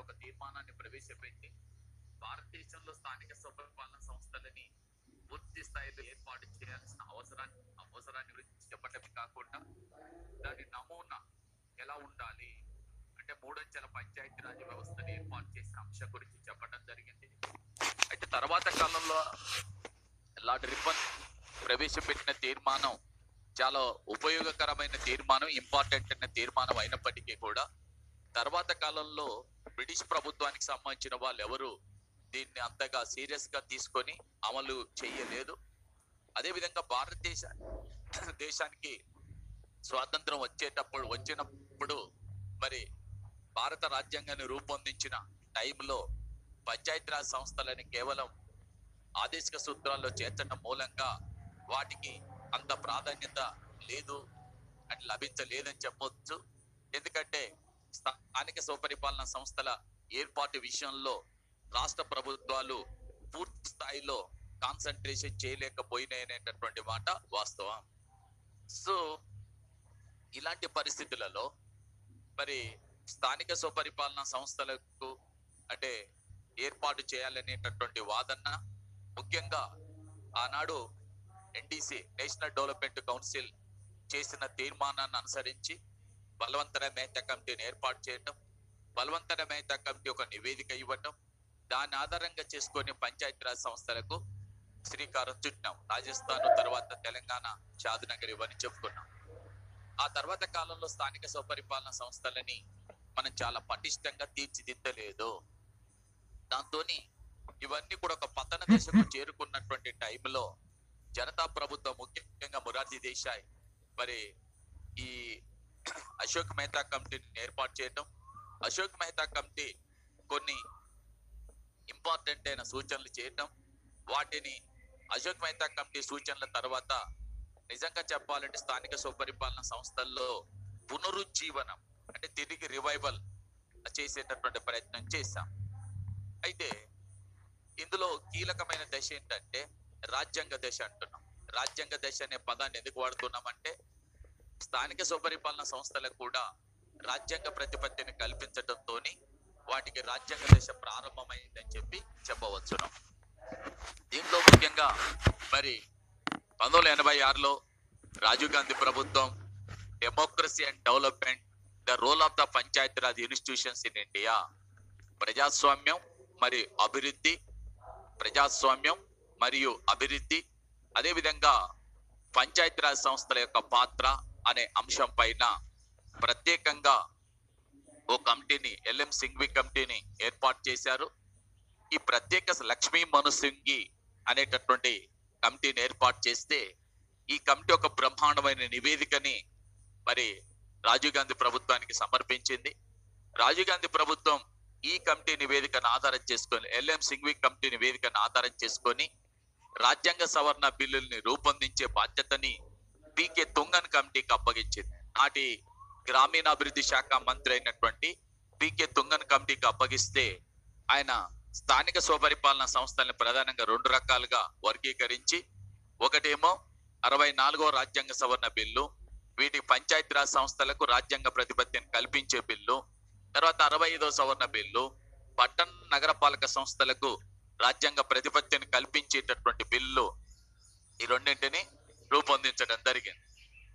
ఒక తీర్మానాన్ని ప్రవేశపెట్టి భారతదేశంలో స్థానిక స్వపరిపాలన సంస్థలని పూర్తి స్థాయిలో ఏర్పాటు చేయాల్సిన అవసరాన్ని గురించి చెప్పడమే కాకుండా దాని నమూనా ఎలా ఉండాలి అంటే మూడంచెల పంచాయతీరాజ్ వ్యవస్థను ఏర్పాటు చేసిన అంశం గురించి చెప్పడం జరిగింది. అయితే తర్వాత కాలంలో లార్డ్ రిప్పన్ ప్రవేశపెట్టిన తీర్మానం చాలా ఉపయోగకరమైన తీర్మానం, ఇంపార్టెంట్ అయిన తీర్మానం అయినప్పటికీ కూడా తర్వాత కాలంలో బ్రిటిష్ ప్రభుత్వానికి సంబంధించిన వాళ్ళు ఎవరు దీన్ని అంతగా సీరియస్ గా తీసుకొని అమలు చేయలేదు. అదేవిధంగా దేశానికి స్వాతంత్రం వచ్చినప్పుడు మరి భారత రాజ్యాంగాన్ని రూపొందించిన టైంలో పంచాయతీరాజ్ సంస్థలని కేవలం ఆదేశిక సూత్రాల్లో చేర్చడం మూలంగా వాటికి అంత ప్రాధాన్యత లేదు అని లభించలేదని చెప్పొచ్చు. ఎందుకంటే స్థానిక స్వపరిపాలన సంస్థల ఏర్పాటు విషయంలో రాష్ట్ర ప్రభుత్వాలు పూర్తి స్థాయిలో కాన్సన్ట్రేషన్ చేయలేకపోయినాయనేటటువంటి మాట వాస్తవం. సో ఇలాంటి పరిస్థితులలో మరి స్థానిక స్వపరిపాలన సంస్థలకు అంటే ఏర్పాటు చేయాలనేటటువంటి వాదన ముఖ్యంగా ఆనాడు ఎన్డీసీ నేషనల్ డెవలప్మెంట్ కౌన్సిల్ చేసిన తీర్మానాన్ని అనుసరించి బలవంతరాయ్ మెహతా కమిటీని ఏర్పాటు చేయటం, బలవంతరాయ్ మెహతా కమిటీ ఒక నివేదిక ఇవ్వటం, దాని ఆధారంగా చేసుకొని పంచాయతీరాజ్ సంస్థలకు శ్రీకారం చుట్టినాం. రాజస్థాన్ తర్వాత తెలంగాణ, షాద్నగర్ ఇవన్నీ చెప్పుకున్నాం. ఆ తర్వాత కాలంలో స్థానిక స్వపరిపాలన సంస్థలని మనం చాలా పటిష్టంగా తీర్చిదిద్దలేదు. దాంతో ఇవన్నీ కూడా ఒక పతన దశకు చేరుకున్నటువంటి టైంలో జనతా ప్రభుత్వం ముఖ్యంగా మొరార్జీ దేశాయ్ మరి ఈ అశోక్ మెహతా కమిటీని ఏర్పాటు చేయటం, అశోక్ మెహతా కమిటీ కొన్ని ఇంపార్టెంట్ అయిన సూచనలు చేయటం, వాటిని అశోక్ మెహతా కమిటీ సూచనల తర్వాత నిజంగా చెప్పాలంటే స్థానిక స్వపరిపాలన సంస్థల్లో పునరుజ్జీవనం అంటే తిరిగి రివైవల్ చేసేటటువంటి ప్రయత్నం చేశాం. అయితే ఇందులో కీలకమైన దశ ఏంటంటే రాజ్యాంగ దశ అంటున్నాం. రాజ్యాంగ దశ అనే పదాన్ని ఎందుకు వాడుతున్నామంటే స్థానిక స్వపరిపాలన సంస్థలకు కూడా రాజ్యాంగ ప్రతిపత్తిని కల్పించడంతో వాటికి రాజ్యాంగ దశ ప్రారంభమైందని చెప్పవచ్చును. దీంట్లో ముఖ్యంగా మరి 1986లో రాజీవ్ గాంధీ ప్రభుత్వం democracy and development the role of the Panchayati Raj institutions in India, ప్రజాస్వామ్యం మరియు అభివృద్ధి అదేవిధంగా పంచాయతీరాజ్ సంస్థల యొక్క పాత్ర అనే అంశం పైన ప్రత్యేకంగా ఓ కమిటీని ఎల్ఎం సింఘ్వి కమిటీని ఏర్పాటు చేశారు. ఈ ప్రత్యేక లక్ష్మీ మనుసింఘి అనేటటువంటి కమిటీని ఏర్పాటు చేస్తే ఈ కమిటీ ఒక బ్రహ్మాండమైన నివేదికని మరి రాజీవ్ గాంధీ ప్రభుత్వానికి సమర్పించింది. రాజీవ్ గాంధీ ప్రభుత్వం ఈ కమిటీ నివేదికను ఆధారం చేసుకొని ఎల్ఎం సింఘ్వి కమిటీ నివేదికను ఆధారం చేసుకొని రాజ్యాంగ సవరణ బిల్లుల్ని రూపొందించే బాధ్యతని పికే తుంగన్ కమిటీకి అప్పగించింది. నాటి గ్రామీణాభివృద్ధి శాఖ మంత్రి అయినటువంటి పికే తుంగన్ కమిటీకి అప్పగిస్తే ఆయన స్థానిక స్వపరిపాలన సంస్థలను ప్రధానంగా 2 రకాలుగా వర్గీకరించి, ఒకటేమో 64వ రాజ్యాంగ సవరణ బిల్లు, వీటి పంచాయతీరాజ్ సంస్థలకు రాజ్యాంగ ప్రతిపత్తిని కల్పించే బిల్లు, తర్వాత 65వ సవరణ బిల్లు, పట్టణ నగరపాలక సంస్థలకు రాజ్యాంగ ప్రతిపత్తిని కల్పించేటటువంటి బిల్లు, ఈ రెండింటిని రూపొందించడం జరిగింది.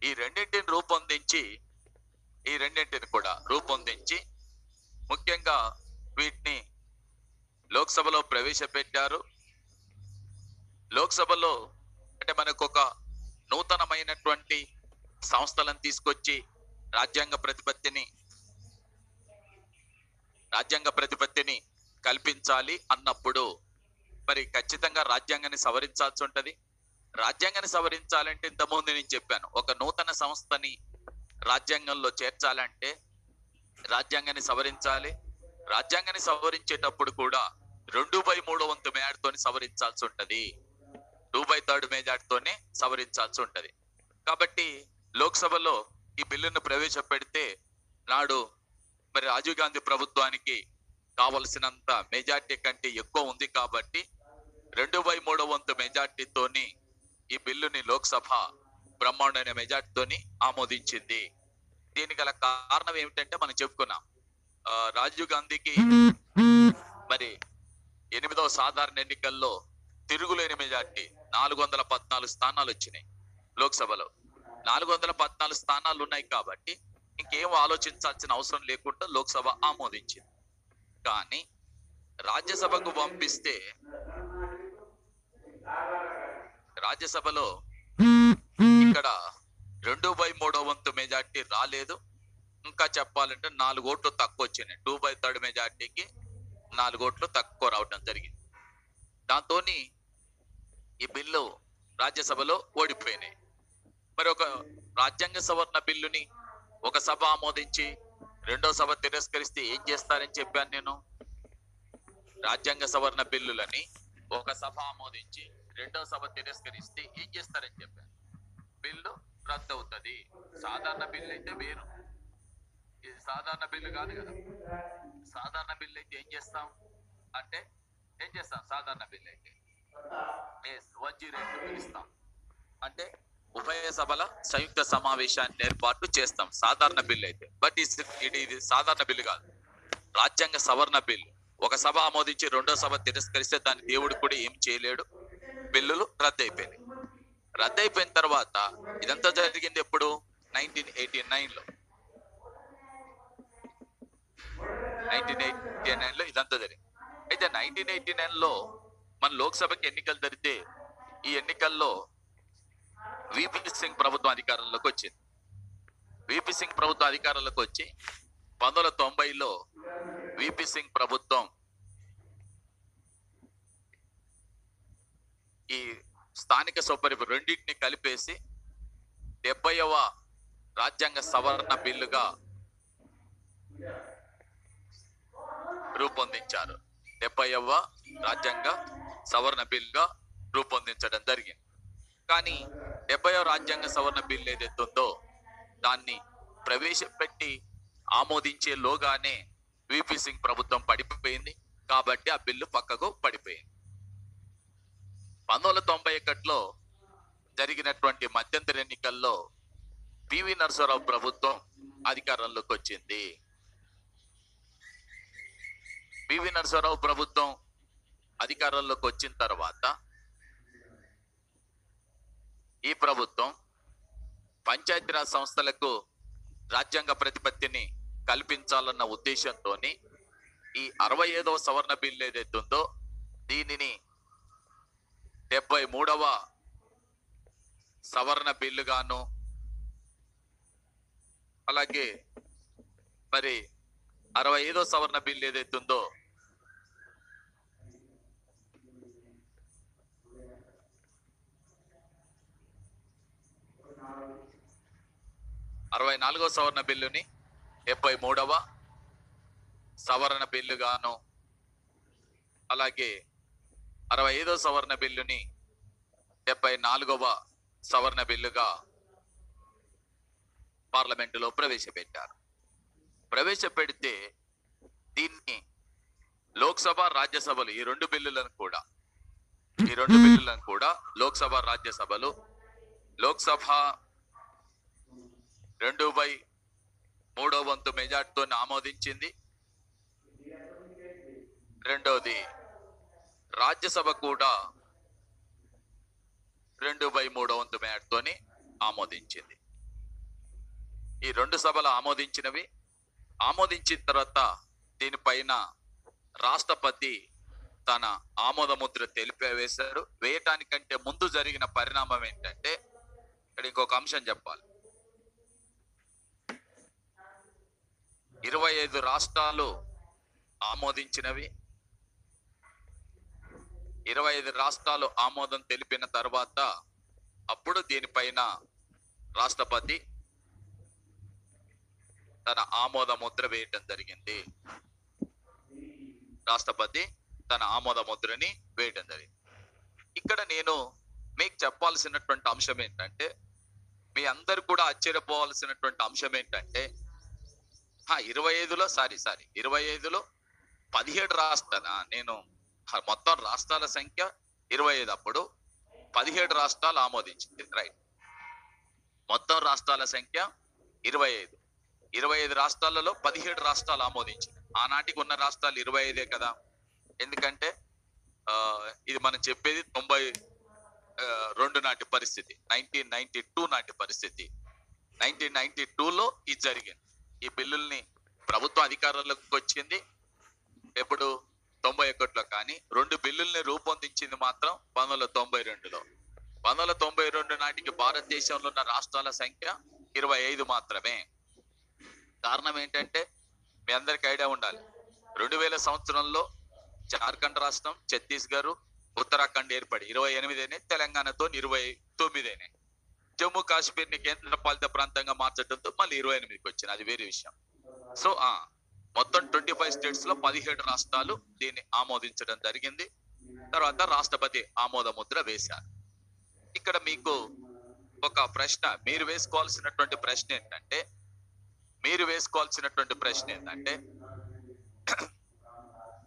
ఈ రెండింటిని రూపొందించి ముఖ్యంగా వీటిని లోక్సభలో ప్రవేశపెట్టారు. లోక్సభలో అంటే మనకు ఒక నూతనమైనటువంటి సంస్థలను తీసుకొచ్చి రాజ్యాంగ ప్రతిపత్తిని కల్పించాలి అన్నప్పుడు మరి ఖచ్చితంగా రాజ్యాంగాన్ని సవరించాల్సి ఉంటది. రాజ్యాంగాన్ని సవరించాలంటే ఇంతకుముందు నేను చెప్పాను, ఒక నూతన సంస్థని రాజ్యాంగంలో చేర్చాలంటే రాజ్యాంగాన్ని సవరించాలి. రాజ్యాంగాన్ని సవరించేటప్పుడు కూడా 2/3 వంతు మేజార్టీతోని సవరించాల్సి ఉంటది. 2/3 మేజార్టీతోనే సవరించాల్సి ఉంటది. కాబట్టి లోక్సభలో ఈ బిల్లును ప్రవేశపెడితే నాడు మరి రాజీవ్ గాంధీ ప్రభుత్వానికి కావలసినంత మెజార్టీ కంటే ఎక్కువ ఉంది కాబట్టి 2/3 వంతు మెజార్టీతోని ఈ బిల్లుని లోక్సభ బ్రహ్మాండమైన మెజార్టీతోని ఆమోదించింది. దీనికి గల కారణం ఏమిటంటే మనం చెప్పుకున్నాం, రాజీవ్ గాంధీకి మరి 8వ సాధారణ ఎన్నికల్లో తిరుగులేని మెజార్టీ 414 స్థానాలు వచ్చినాయి. లోక్సభలో 414 స్థానాలు ఉన్నాయి కాబట్టి ఇంకేం ఆలోచించాల్సిన అవసరం లేకుండా లోక్సభ ఆమోదించింది. కానీ రాజ్యసభకు పంపిస్తే రాజ్యసభలో ఇక్కడ 2/3 వంతు మెజార్టీ రాలేదు. ఇంకా చెప్పాలంటే 4 ఓట్లు తక్కువ వచ్చినాయి. 2/3 మెజార్టీకి 4 ఓట్లు తక్కువ రావడం జరిగింది. దాంతో ఈ బిల్లు రాజ్యసభలో ఓడిపోయినాయి. మరి ఒక రాజ్యాంగ సవరణ బిల్లుని ఒక సభ ఆమోదించి రెండో సభ తిరస్కరిస్తే ఏం చేస్తారని చెప్పాను నేను. రాజ్యాంగ సవరణ బిల్లులని ఒక సభ ఆమోదించి రెండో సభ తిరస్కరిస్తే ఏం చేస్తారని చెప్పాను. బిల్లు రద్దు అవుతుంది. సాధారణ బిల్లు అయితే వేరు, ఇది సాధారణ బిల్లు కాదు కదా. సాధారణ బిల్లు అయితే ఏం చేస్తాం అంటే సాధారణ బిల్లు అయితే 108 పిలుస్తాం, అంటే ఉభయ సభల సంయుక్త సమావేశాన్ని ఏర్పాటు చేస్తాం సాధారణ బిల్లు అయితే. బట్ ఇది సాధారణ బిల్లు కాదు, రాజ్యాంగ సవరణ బిల్లు. ఒక సభ ఆమోదించి రెండో సభ తిరస్కరిస్తే దాని దేవుడు కూడా ఏం చేయలేడు. బిల్లులు రద్దయిపోయినాయి. రద్దయిపోయిన తర్వాత ఇదంతా జరిగింది ఎప్పుడు? 1989లో. 1989లో ఇదంతా జరిగింది. అయితే 1989లో మన లోక్సభకి ఎన్నికలు జరిగితే ఈ ఎన్నికల్లో విపి సింగ్ ప్రభుత్వం అధికారంలోకి వచ్చింది. విపి సింగ్ ప్రభుత్వం అధికారంలోకి వచ్చి 1990లో విపి సింగ్ ప్రభుత్వం ఈ స్థానిక సౌకర్యం రెండింటిని కలిపేసి 70వ రాజ్యాంగ సవరణ బిల్లుగా రూపొందించారు. 70వ రాజ్యాంగ సవరణ బిల్లుగా రూపొందించడం జరిగింది. కానీ 70వ రాజ్యాంగ సవరణ బిల్లు ఏదైతే ఉందో దాన్ని ప్రవేశపెట్టి ఆమోదించే లోగానే విపి సింగ్ ప్రభుత్వం పడిపోయింది. కాబట్టి ఆ బిల్లు పక్కకు పడిపోయింది. 1991లో జరిగినటువంటి మధ్యంతర ఎన్నికల్లో పివి నరసింహారావు ప్రభుత్వం అధికారంలోకి వచ్చింది. పివి నరసింహారావు ప్రభుత్వం అధికారంలోకి వచ్చిన తర్వాత ఈ ప్రభుత్వం పంచాయతీరాజ్ సంస్థలకు రాజ్యాంగ ప్రతిపత్తిని కల్పించాలన్న ఉద్దేశంతో ఈ 65వ సవరణ బిల్లు ఏదైతే ఉందో దీనిని 73వ సవరణ బిల్లుగాను, అలాగే మరి 65వ సవరణ బిల్లు ఏదైతే ఉందో 64వ సవరణ బిల్లుని 73వ సవరణ బిల్లుగాను, అలాగే 65వ సవరణ బిల్లుని 74వ సవరణ బిల్లుగా పార్లమెంటులో ప్రవేశపెట్టారు. ప్రవేశపెడితే దీన్ని లోక్సభ రాజ్యసభలు ఈ రెండు బిల్లులను కూడా లోక్సభ రాజ్యసభలు లోక్సభ 2/3 వంతు మెజార్టీతో ఆమోదించింది. రెండోది రాజ్యసభ కూడా 2/3 వంతు మెజార్టీతో ఆమోదించింది. ఈ రెండు సభలు ఆమోదించిన తర్వాత దీనిపైన రాష్ట్రపతి తన ఆమోద ముద్ర వేశారు. వేయటానికంటే ముందు జరిగిన పరిణామం ఏంటంటే ఇక్కడ ఇంకొక అంశం చెప్పాలి. 25 రాష్ట్రాలు ఆమోదించినవి. 25 రాష్ట్రాలు ఆమోదం తెలిపిన తర్వాత అప్పుడు దీనిపైన రాష్ట్రపతి తన ఆమోద ముద్ర వేయటం జరిగింది. రాష్ట్రపతి తన ఆమోద ముద్రని వేయటం జరిగింది. ఇక్కడ నేను మీకు చెప్పాల్సినటువంటి అంశం ఏంటంటే, మీ అందరు కూడా ఆశ్చర్యపోవాల్సినటువంటి అంశం ఏంటంటే 25లో 17 రాష్ట్రాల నేను మొత్తం రాష్ట్రాల సంఖ్య 25, అప్పుడు 17 రాష్ట్రాలు ఆమోదించింది. రైట్, మొత్తం రాష్ట్రాల సంఖ్య 25 రాష్ట్రాలలో 17 రాష్ట్రాలు ఆమోదించింది. ఆనాటికి ఉన్న రాష్ట్రాలు 25 కదా. ఎందుకంటే ఇది మనం చెప్పేది 92 నాటి పరిస్థితి, 1992 నాటి పరిస్థితి. 1992లో ఇది జరిగింది. ఈ బిల్లుల్ని ప్రభుత్వం అధికారంలోకి వచ్చింది ఎప్పుడు 91లో, కానీ 2 బిల్లుల్ని రూపొందించింది మాత్రం 1992లో. 1992 నాటికి భారతదేశంలో ఉన్న రాష్ట్రాల సంఖ్య 25 మాత్రమే. కారణం ఏంటంటే మీ అందరికి ఐడియా ఉండాలి, 2000 సంవత్సరంలో జార్ఖండ్ రాష్ట్రం, ఛత్తీస్గఢ్, ఉత్తరాఖండ్ ఏర్పడి 28, తెలంగాణతో 29, జమ్మూ కాశ్మీర్ ని కేంద్ర పాలిత ప్రాంతంగా మార్చడంతో మళ్ళీ 28కి వచ్చింది. అది వేరే విషయం. సో మొత్తం 25 స్టేట్స్ లో 17 రాష్ట్రాలు దీన్ని ఆమోదించడం జరిగింది. తర్వాత రాష్ట్రపతి ఆమోద ముద్ర వేశారు. ఇక్కడ మీకు ఒక ప్రశ్న, మీరు వేసుకోవాల్సినటువంటి ప్రశ్న ఏంటంటే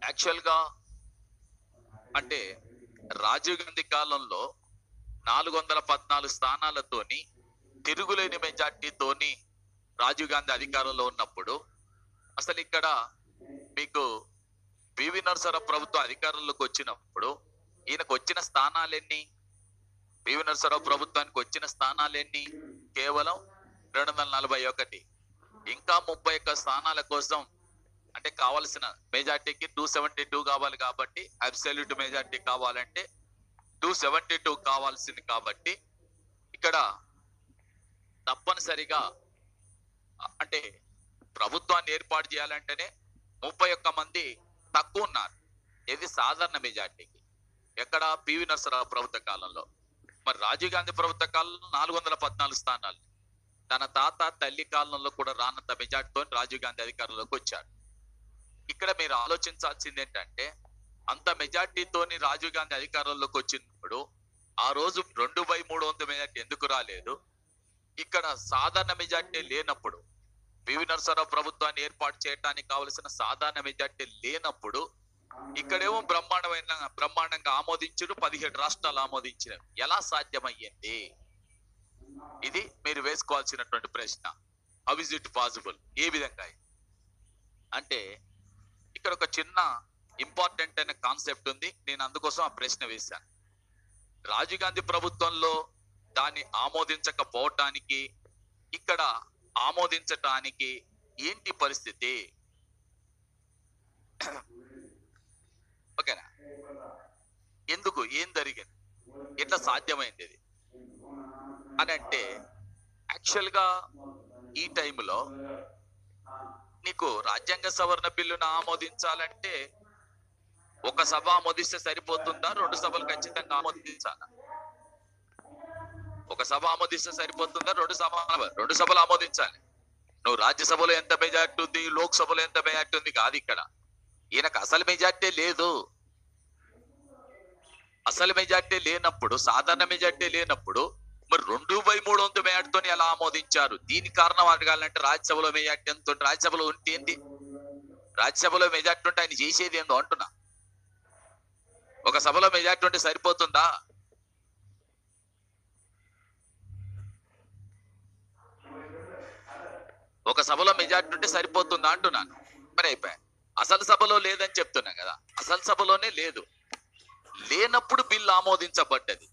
యాక్చువల్ గా అంటే రాజీవ్ గాంధీ కాలంలో 414 స్థానాలతోని తిరుగులేని మెజార్టీతోని రాజీవ్ గాంధీ అధికారంలో ఉన్నప్పుడు అసలు ఇక్కడ మీకు పివి నరసింహారావు ప్రభుత్వం అధికారంలోకి వచ్చినప్పుడు ఈయనకు వచ్చిన స్థానాలెన్ని? పివి నరసింహారావు ప్రభుత్వానికి వచ్చిన స్థానాలెన్ని? కేవలం 241. ఇంకా 31 స్థానాల కోసం అంటే కావాల్సిన మెజార్టీకి 272 కావాలి కాబట్టి, అబ్సల్యూట్ మెజార్టీ కావాలంటే 272 కావాల్సింది. కాబట్టి ఇక్కడ తప్పనిసరిగా అంటే ప్రభుత్వాన్ని ఏర్పాటు చేయాలంటేనే 31 మంది తక్కువ ఉన్నారు. ఇది సాధారణ మెజార్టీకి. ఎక్కడ? పివి నరసింహారావు ప్రభుత్వ కాలంలో. మరి రాజీవ్ గాంధీ ప్రభుత్వ కాలంలో 414 స్థానాలు. తన తాత తల్లి కాలంలో కూడా రానంత మెజార్టీతో రాజీవ్ గాంధీ అధికారంలోకి వచ్చాడు. ఇక్కడ మీరు ఆలోచించాల్సింది ఏంటంటే అంత మెజార్టీతోని రాజీవ్ గాంధీ అధికారంలోకి వచ్చినప్పుడు ఆ రోజు 2/3 మెజార్టీ ఎందుకు రాలేదు? ఇక్కడ సాధారణ మెజార్టీ లేనప్పుడు, పివి నరసింహారావు ప్రభుత్వాన్ని ఏర్పాటు చేయడానికి కావలసిన సాధారణ మెజార్టీ లేనప్పుడు ఇక్కడేమో బ్రహ్మాండంగా ఆమోదించారు. 17 రాష్ట్రాలు ఆమోదించినవి. ఎలా సాధ్యమయ్యింది? ఇది మీరు వేసుకోవాల్సినటువంటి ప్రశ్న. How is it possible? ఏ విధంగా? అంటే ఇక్కడ ఒక చిన్న ఇంపార్టెంట్ అయిన కాన్సెప్ట్ ఉంది. నేను అందుకోసం ఆ ప్రశ్న వేశాను. రాజీవ్ గాంధీ ప్రభుత్వంలో దాన్ని ఆమోదించకపోవటానికి, ఇక్కడ ఆమోదించటానికి ఏంటి పరిస్థితి? ఓకేనా? ఎందుకు? ఏం జరిగింది? ఎట్లా సాధ్యమైంది ఇది అని అంటే యాక్చువల్ గా ఈ టైంలో నీకు రాజ్యాంగ సవరణ బిల్లును ఆమోదించాలంటే ఒక సభ ఆమోదిస్తే సరిపోతుందా? 2 సభలు ఖచ్చితంగా ఆమోదించాలా? ఒక సభ ఆమోదిస్తే సరిపోతుందా? 2 సభలు ఆమోదించాలి. నువ్వు రాజ్యసభలో ఎంత మెజార్టీ ఉంది, లోక్సభలో ఎంత మెజార్టీ ఉంది కాదు. ఇక్కడ ఈయనకు అసలు మెజార్టీ లేదు. అసలు మెజార్టీ లేనప్పుడు, సాధారణ మెజార్టీ లేనప్పుడు మరి 2/3 మెజార్టీతో ఎలా ఆమోదించారు? దీనికి కారణం అడగాలంటే రాజ్యసభలో మెజార్టీ ఎంత ఉంటే, రాజ్యసభలో ఉంటే ఏంటి? రాజ్యసభలో మెజార్టీ ఉంటే ఆయన చేసేది ఏందో అంటున్నా. ఒక సభలో మెజార్టీ ఉంటే సరిపోతుందా? ఒక సభలో మెజార్టీ ఉంటే సరిపోతుందా అంటున్నాను. మరి అయిపోయా. అసలు సభలో లేదని చెప్తున్నా కదా. అసలు సభలోనే లేదు. లేనప్పుడు బిల్లు ఆమోదించబడ్డది.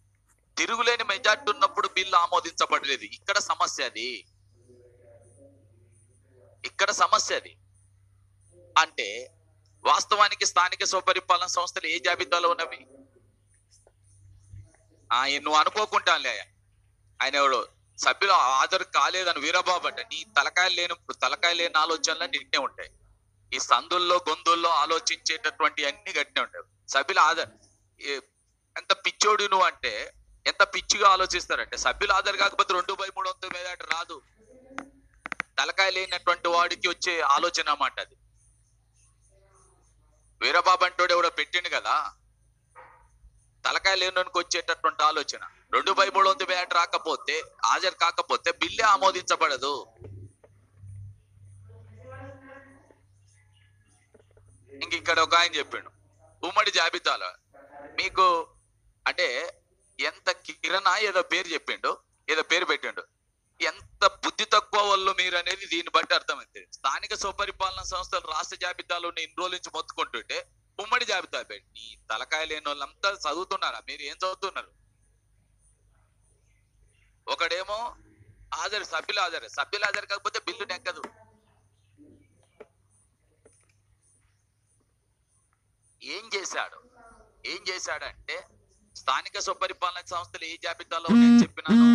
తిరుగులేని మెజార్టీ ఉన్నప్పుడు బిల్లు ఆమోదించబడలేదు. ఇక్కడ సమస్య అది. అంటే వాస్తవానికి స్థానిక స్వపరిపాలన సంస్థలు ఏ జాబితాలో ఉన్నవి? నువ్వు అనుకోకుంటానులే ఆయన ఎవడు సభ్యులు హాజరు కాలేదని వీరబాబు అంటే నీ తలకాయ లేని ఆలోచనలు నిన్నే ఉంటాయి. ఈ సందుల్లో గొంతుల్లో ఆలోచించేటటువంటి అన్ని గట్టినే ఉంటాయి. సభ్యులు ఎంత పిచ్చోడు నువ్వు అంటే ఎంత పిచ్చిగా ఆలోచిస్తారంటే సభ్యులు హాజరు కాకపోతే 2/3 మెజార్టీ రాదు. తలకాయ లేనటువంటి వాడికి వచ్చే ఆలోచన అన్నమాట అది. వీరబాబు అంటోడు ఎవడో పెట్టిండు కదా, తలకాయ లేనోనికి వచ్చేటటువంటి ఆలోచన. 2/3 మెజార్టీ రాకపోతే, హాజరు కాకపోతే బిల్లే ఆమోదించబడదు. ఇంక ఇక్కడ ఒక ఆయన చెప్పిండు ఉమ్మడి జాబితాలో మీకు అంటే ఎంత కిరణ ఏదో పేరు చెప్పిండు, ఏదో పేరు పెట్టిండు. ఎంత బుద్ధి తక్కువ వాళ్ళు మీరు అనేది దీన్ని బట్టి అర్థమైంది. స్థానిక స్వపరిపాలన సంస్థలు రాష్ట్ర జాబితాలో ఇన్ని రోజుల నుంచి మొత్తుకుంటుంటే ఉమ్మడి జాబితా పెట్టి నీ తలకాయ లేని వాళ్ళంతా చదువుతున్నారా? మీరు ఏం చదువుతున్నారు? ఒకడేమో సభ్యులు హాజరు కాకపోతే బిల్లు నెక్కదు. ఏం చేశాడంటే స్థానిక స్వపరిపాలన సంస్థలు ఏ జాబితాలో ఉన్నాయని చెప్పినాను.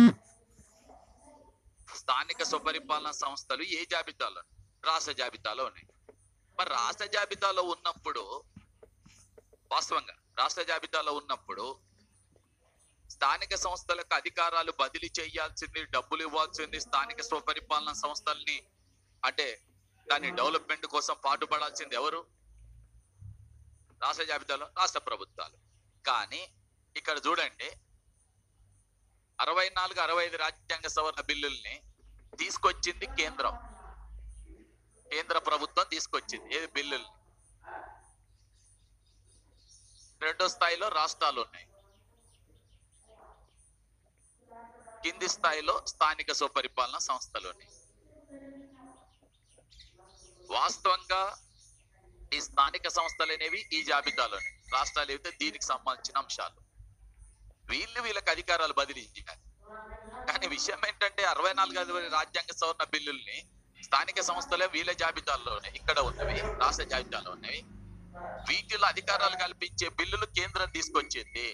స్థానిక స్వపరిపాలన సంస్థలు ఏ జాబితాలో? రాష్ట్ర జాబితాలో ఉన్నాయి. మరి రాష్ట్ర జాబితాలో ఉన్నప్పుడు, వాస్తవంగా రాష్ట్ర జాబితాలో ఉన్నప్పుడు స్థానిక సంస్థలకు అధికారాలు బదిలీ చేయాల్సింది, డబ్బులు ఇవ్వాల్సింది స్థానిక స్వపరిపాలన సంస్థల్ని, అంటే దాని డెవలప్మెంట్ కోసం పాటుపడాల్సింది ఎవరు? రాష్ట్ర జాబితాలో రాష్ట్ర ప్రభుత్వాలు. కానీ ఇక్కడ చూడండి, 64, 65 రాజ్యాంగ సవరణ బిల్లుల్ని తీసుకొచ్చింది కేంద్రం. కేంద్ర ప్రభుత్వం తీసుకొచ్చింది ఏది బిల్లుల్ని. రెండో స్థాయిలో రాష్ట్రాలు ఉన్నాయి, కింది స్థాయిలో స్థానిక స్వపరిపాలన సంస్థలు ఉన్నాయి. వాస్తవంగా ఈ స్థానిక సంస్థలు అనేవి ఈ జాబితాలోనే, రాష్ట్రాలు అయితే దీనికి సంబంధించిన అంశాలు. వీళ్ళకి అధికారాలు బదిలీ చేయాలి. కానీ విషయం ఏంటంటే 64 రాజ్యాంగ సవరణ బిల్లుల్ని స్థానిక సంస్థలే వీళ్ళ జాబితాల్లోనే ఇక్కడ ఉన్నవి, రాష్ట్ర జాబితాలో ఉన్నవి. వీటిలో అధికారాలు కల్పించే బిల్లులు కేంద్రం తీసుకొచ్చింది.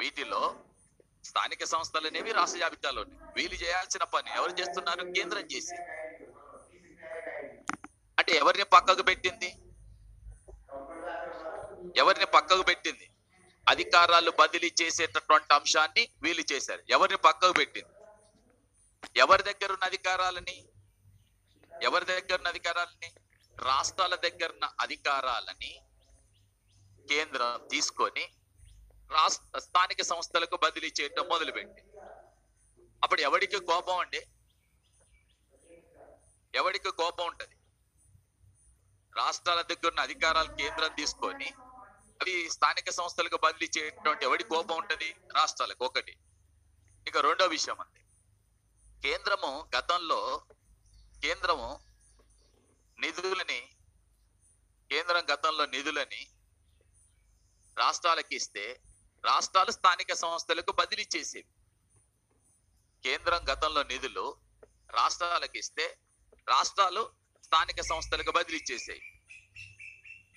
వీటిలో స్థానిక సంస్థలు అనేవి రాష్ట్ర జాబితాలో ఉన్నాయి. వీళ్ళు చేయాల్సిన పని ఎవరు చేస్తున్నారు? కేంద్రం చేసి. అంటే ఎవరిని పక్కకు పెట్టింది? అధికారాలు బదిలీ చేసేటటువంటి అంశాన్ని వీళ్ళు చేశారు. ఎవరిని పక్కకు పెట్టింది? ఎవరి దగ్గర ఉన్న అధికారాలని? రాష్ట్రాల దగ్గర ఉన్న అధికారాలని కేంద్రం తీసుకొని స్థానిక సంస్థలకు బదిలీ చేయటం మొదలుపెట్టి. అప్పుడు ఎవరికి కోపం అండి? ఎవరికి కోపం ఉంటది? రాష్ట్రాల దగ్గర ఉన్న అధికారాలు కేంద్రం తీసుకొని అవి స్థానిక సంస్థలకు బదిలీ చేయటువంటి ఎవడి కోపం ఉంటది? రాష్ట్రాలకు. ఒకటి. ఇక రెండో విషయం అండి, కేంద్రం గతంలో నిధులని రాష్ట్రాలకి ఇస్తే రాష్ట్రాలు స్థానిక సంస్థలకు బదిలీ చేసేవి. కేంద్రం గతంలో నిధులు రాష్ట్రాలకు ఇస్తే రాష్ట్రాలు స్థానిక సంస్థలకు బదిలీ చేసేవి.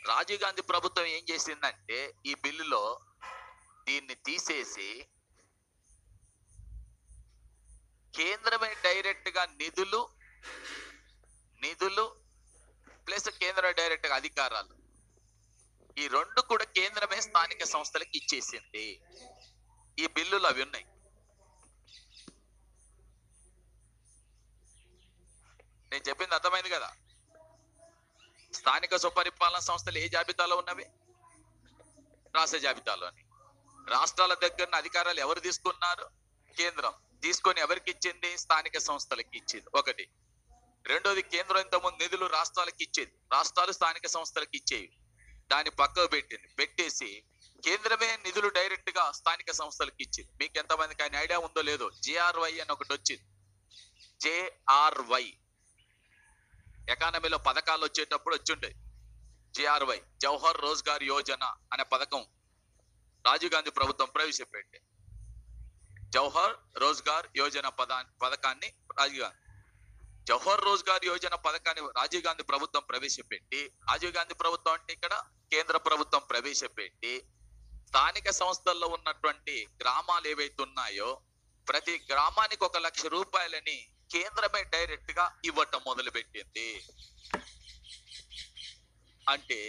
రాజీవ్ గాంధీ ప్రభుత్వం ఏం చేసిందంటే ఈ బిల్లులో దీన్ని తీసేసి కేంద్రమే డైరెక్ట్ గా నిధులు ప్లస్ కేంద్ర డైరెక్ట్ గా అధికారాలు, ఈ రెండు కూడా కేంద్రమే స్థానిక సంస్థలకు ఇచ్చేసింది. ఈ బిల్లులు అవి ఉన్నాయి. నేను చెప్పింది అర్థమైంది కదా? స్థానిక స్వపరిపాలన సంస్థలు ఏ జాబితాలో ఉన్నవి? రాష్ట్ర జాబితాలోని. రాష్ట్రాల దగ్గర అధికారాలు ఎవరు తీసుకున్నారు? కేంద్రం తీసుకొని ఎవరికి ఇచ్చింది? స్థానిక సంస్థలకి ఇచ్చింది. ఒకటి. రెండోది, కేంద్రం ఇంతకుముందు నిధులు రాష్ట్రాలకు ఇచ్చేది, రాష్ట్రాలు స్థానిక సంస్థలకు ఇచ్చేవి. దాన్ని పక్కకు పెట్టేసి కేంద్రమే నిధులు డైరెక్ట్ గా స్థానిక సంస్థలకు ఇచ్చింది. మీకు ఎంతమందికి ఆయన ఐడియా ఉందో లేదో, JRY అని ఒకటి వచ్చింది. JRY ఎకానమీలో పథకాలు వచ్చేటప్పుడు వచ్చుంటాయి. JRY, జవహర్ రోజ్గార్ యోజన అనే పథకం రాజీవ్ గాంధీ ప్రభుత్వం ప్రవేశపెట్టే. జవహర్ రోజ్గార్ యోజన పథకాన్ని జవహర్ రోజ్గార్ యోజన పథకాన్ని రాజీవ్ గాంధీ ప్రభుత్వం ప్రవేశపెట్టి, రాజీవ్ గాంధీ ప్రభుత్వం అంటే ఇక్కడ కేంద్ర ప్రభుత్వం ప్రవేశపెట్టి స్థానిక సంస్థల్లో ఉన్నటువంటి గ్రామాలు ఏవైతే ఉన్నాయో ప్రతి గ్రామానికి 1 లక్ష రూపాయలని కేంద్రమే డైరెక్ట్ గా ఇవ్వటం మొదలుపెట్టింది. అంటే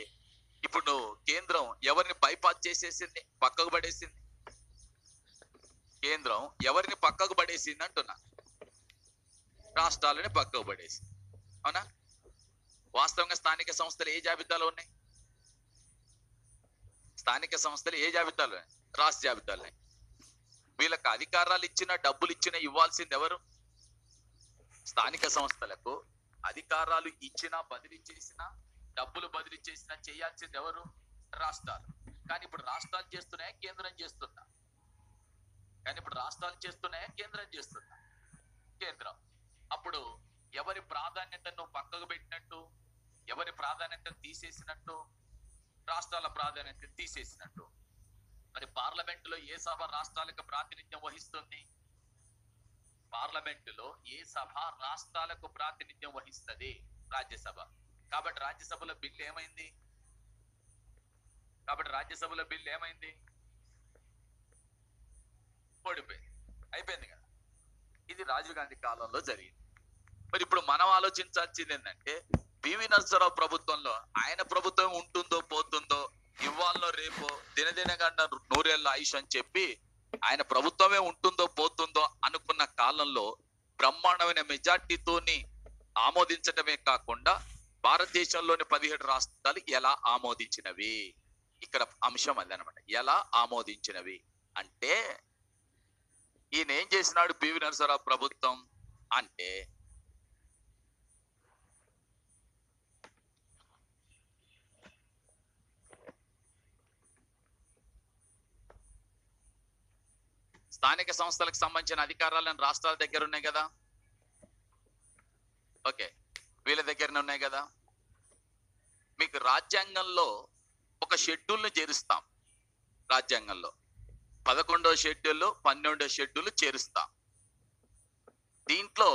ఇప్పుడు కేంద్రం ఎవరిని బైపాస్ చేసేసింది? పక్కకు పడేసింది. కేంద్రం ఎవరిని పక్కకు పడేసింది అంటున్నా? రాష్ట్రాలని పక్కకు పడేసింది. అవునా? వాస్తవంగా స్థానిక సంస్థలు ఏ జాబితాలో ఉన్నాయి? స్థానిక సంస్థలు ఏ జాబితాలో? రాష్ట్ర జాబితాలో. వీళ్ళకి అధికారాలు ఇచ్చిన, డబ్బులు ఇచ్చిన, ఇవ్వాల్సింది ఎవరు? స్థానిక సంస్థలకు అధికారాలు ఇచ్చినా, బదిలీ చేసినా, డబ్బులు బదిలీ చేసినా చేయాల్సింది ఎవరు? రాష్ట్రాలు. కానీ ఇప్పుడు రాష్ట్రాలు చేస్తున్నాయా, కేంద్రం చేస్తుందా? కేంద్రం. అప్పుడు ఎవరి ప్రాధాన్యతను పక్కకు పెట్టినట్టు? ఎవరి ప్రాధాన్యత ప్రాధాన్యతను తీసేసినట్టు, రాష్ట్రాల ప్రాధాన్యతను తీసేసినట్టు. మరి పార్లమెంటులో ఏ సభ రాష్ట్రాలకు ప్రాతినిధ్యం వహిస్తుంది? పార్లమెంటులో ఏ సభ రాష్ట్రాలకు ప్రాతినిధ్యం వహిస్తుంది? రాజ్యసభ. కాబట్టి రాజ్యసభలో బిల్లు ఏమైంది? ఓడిపోయింది, అయిపోయింది కదా. ఇది రాజీవ్ గాంధీ కాలంలో జరిగింది. మరి ఇప్పుడు మనం ఆలోచించాల్సింది ఏంటంటే, పివి నరసింహారావు ప్రభుత్వంలో ఆయన ప్రభుత్వం ఉంటుందో పోతుందో, ఇవాళ రేపు దినదినగంట 100 ఏళ్ల ఆయుష్ అని చెప్పి ఆయన ప్రభుత్వమే ఉంటుందో పోతుందో అనుకున్న కాలంలో బ్రహ్మాండమైన మెజార్టీతోని ఆమోదించడమే కాకుండా భారతదేశంలోని 17 రాష్ట్రాలు ఎలా ఆమోదించినవి, ఇక్కడ అంశం అది అనమాట. ఎలా ఆమోదించినవి అంటే, ఈయన ఏం చేసినాడు పివి నరసింహారావు ప్రభుత్వం అంటే, స్థానిక సంస్థలకు సంబంధించిన అధికారాలను రాష్ట్రాల దగ్గర ఉన్నాయి కదా. ఓకే, వీళ్ళ దగ్గరనే ఉన్నాయి కదా. మీకు రాజ్యాంగంలో ఒక షెడ్యూల్ని చేరుస్తాం. రాజ్యాంగంలో 11వ షెడ్యూల్, 12వ షెడ్యూల్ చేరుస్తాం. దీంట్లో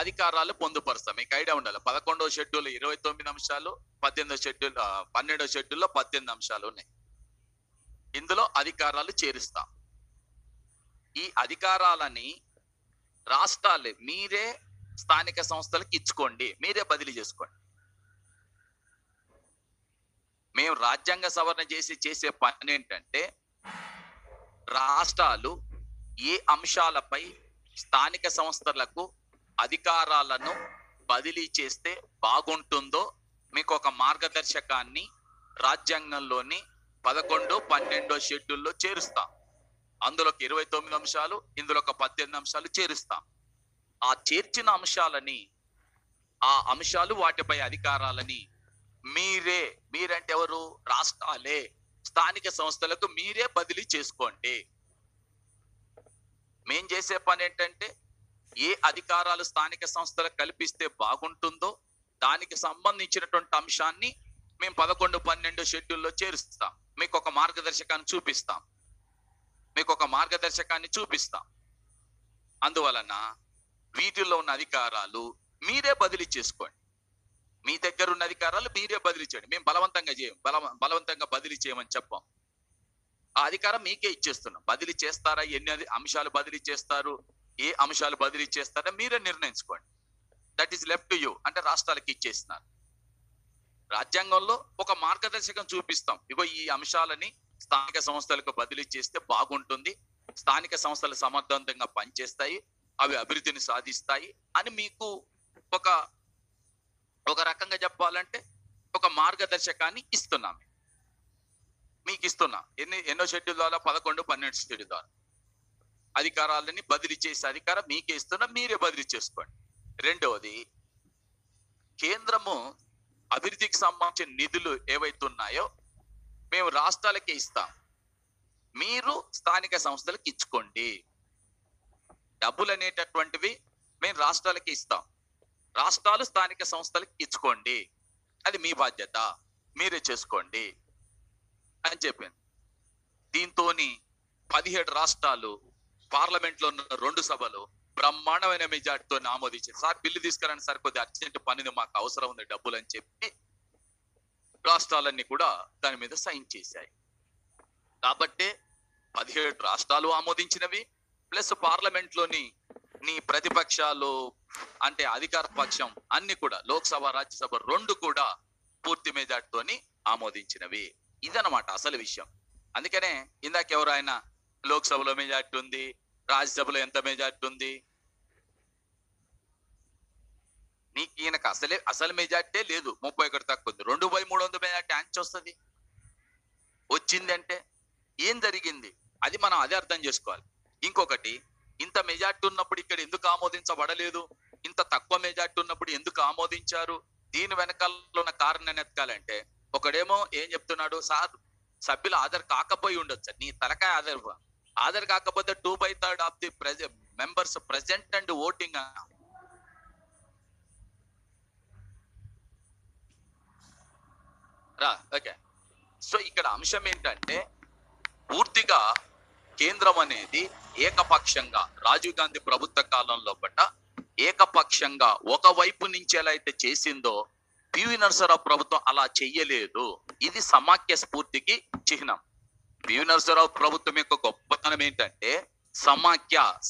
అధికారాలు పొందుపరుస్తాం. మీకు ఐడియా ఉండాలి. 11వ షెడ్యూల్ 29 అంశాలు, 12వ షెడ్యూల్లో 18 అంశాలు ఉన్నాయి. ఇందులో అధికారాలు చేరుస్తాం. ఈ అధికారాలని రాష్ట్రాలు మీరే స్థానిక సంస్థలకు ఇచ్చుకోండి, మీరే బదిలీ చేసుకోండి. మేము రాజ్యాంగ సవరణ చేసే పని ఏంటంటే, రాష్ట్రాలు ఏ అంశాలపై స్థానిక సంస్థలకు అధికారాలను బదిలీ చేస్తే బాగుంటుందో మీకు ఒక మార్గదర్శకాన్ని రాజ్యాంగంలోని 11, 12 షెడ్యూల్లో చేరుస్తాం. అందులోకి 29 అంశాలు, ఇందులో ఒక 18 అంశాలు చేరుస్తాం. ఆ చేర్చిన అంశాలని, ఆ అంశాలు వాటిపై అధికారాలని మీరంటే ఎవరు? రాష్ట్రాలే స్థానిక సంస్థలకు మీరే బదిలీ చేసుకోండి. మేం చేసే పని ఏంటంటే, ఏ అధికారాలు స్థానిక సంస్థలకు కల్పిస్తే బాగుంటుందో దానికి సంబంధించినటువంటి అంశాన్ని మేము 11, 12 షెడ్యూల్లో చేరుస్తాం. మీకు ఒక మార్గదర్శకాన్ని చూపిస్తాం. అందువలన వీటిల్లో ఉన్న అధికారాలు మీరే బదిలీ చేసుకోండి. మీ దగ్గర ఉన్న అధికారాలు మీరే బదిలీ చేయండి. మేము బలవంతంగా బదిలీ చేయమని చెప్పాం. ఆ అధికారం మీకే ఇచ్చేస్తున్నాం. బదిలీ చేస్తారా, ఎన్ని అంశాలు బదిలీ చేస్తారు, ఏ అంశాలు బదిలీ చేస్తారో మీరే నిర్ణయించుకోండి. That is left to you. అంటే రాష్ట్రాలకు ఇచ్చేస్తున్నారు. రాజ్యాంగంలో ఒక మార్గదర్శకం చూపిస్తాం. ఇగో ఈ అంశాలని స్థానిక సంస్థలకు బదిలీ చేస్తే బాగుంటుంది, స్థానిక సంస్థలు సమర్థవంతంగా పనిచేస్తాయి, అవి అభివృద్ధిని సాధిస్తాయి అని మీకు ఒక రకంగా చెప్పాలంటే ఒక మార్గదర్శకాన్ని ఇస్తున్నాం. మీకు ఇస్తున్నా. ఎన్నో షెడ్యూల్ ద్వారా? 11, 12 షెడ్యూల్ ద్వారా అధికారాలని బదిలీ చేసే అధికారం మీకే ఇస్తున్నా, మీరే బదిలీ చేసుకోండి. రెండవది, కేంద్రము అభివృద్ధికి సంబంధించిన నిధులు ఏవైతున్నాయో మేము రాష్ట్రాలకే ఇస్తాం, మీరు స్థానిక సంస్థలకు ఇచ్చుకోండి. డబ్బులు అనేటటువంటివి మేము రాష్ట్రాలకి ఇస్తాం, రాష్ట్రాలు స్థానిక సంస్థలకు ఇచ్చుకోండి, అది మీ బాధ్యత, మీరే చేసుకోండి అని చెప్పింది. దీంతో 17 రాష్ట్రాలు, పార్లమెంట్లో ఉన్న 2 సభలు బ్రహ్మాండమైన మెజార్టీతో ఆమోదించారు. సార్ బిల్లు తీసుకురండి సార్, కొద్ది అర్జెంట్ పనిది, మాకు అవసరం ఉంది డబ్బులు అని చెప్పి రాష్ట్రాలన్నీ కూడా దాని మీద సైన్ చేశాయి. కాబట్టి 17 రాష్ట్రాలు ఆమోదించినవి, ప్లస్ పార్లమెంట్లోని ప్రతిపక్షాలు అంటే అధికార పక్షం అన్ని కూడా, లోక్సభ, రాజ్యసభ 2 కూడా పూర్తి మెజార్టీతోని ఆమోదించినవి. ఇదనమాట అసలు విషయం. అందుకనే ఇందాక ఎవరైనా లోక్సభలో మెజార్టీ ఉంది, రాజ్యసభలో ఎంత మెజార్టీ ఉంది, ఈయనకు అసలు మెజార్టీ లేదు, 31 తక్కువ ఉంది. 2/300 మెజార్టీ ఆంచి వస్తుంది. వచ్చిందంటే ఏం జరిగింది, అది మనం అదే అర్థం చేసుకోవాలి. ఇంకొకటి, ఇంత మెజార్టీ ఉన్నప్పుడు ఇక్కడ ఎందుకు ఆమోదించబడలేదు, ఇంత తక్కువ మెజార్టీ ఉన్నప్పుడు ఎందుకు ఆమోదించారు, దీని వెనకాల ఉన్న కారణాన్ని ఎత్తుకాలంటే, ఒకడేమో ఏం చెప్తున్నాడు, సార్ సభ్యులు హాజరు కాకపోయి ఉండొచ్చు. నీ తలకాయ హాజరు కాకపోతే 2/3 of the members present and voting. Okay. So ఇక్కడ అంశం ఏంటంటే పూర్తిగా కేంద్రం అనేది ఏకపక్షంగా రాజీవ్ గాంధీ ప్రభుత్వ కాలంలో పట్ట ఏకపక్షంగా ఒకవైపు నుంచి ఎలా అయితే చేసిందో పివి నరసరావు ప్రభుత్వం అలా చెయ్యలేదు. ఇది సమాఖ్య స్ఫూర్తికి చిహ్నం. పివి నరసరావు ప్రభుత్వం యొక్క గొప్పతనం ఏంటంటే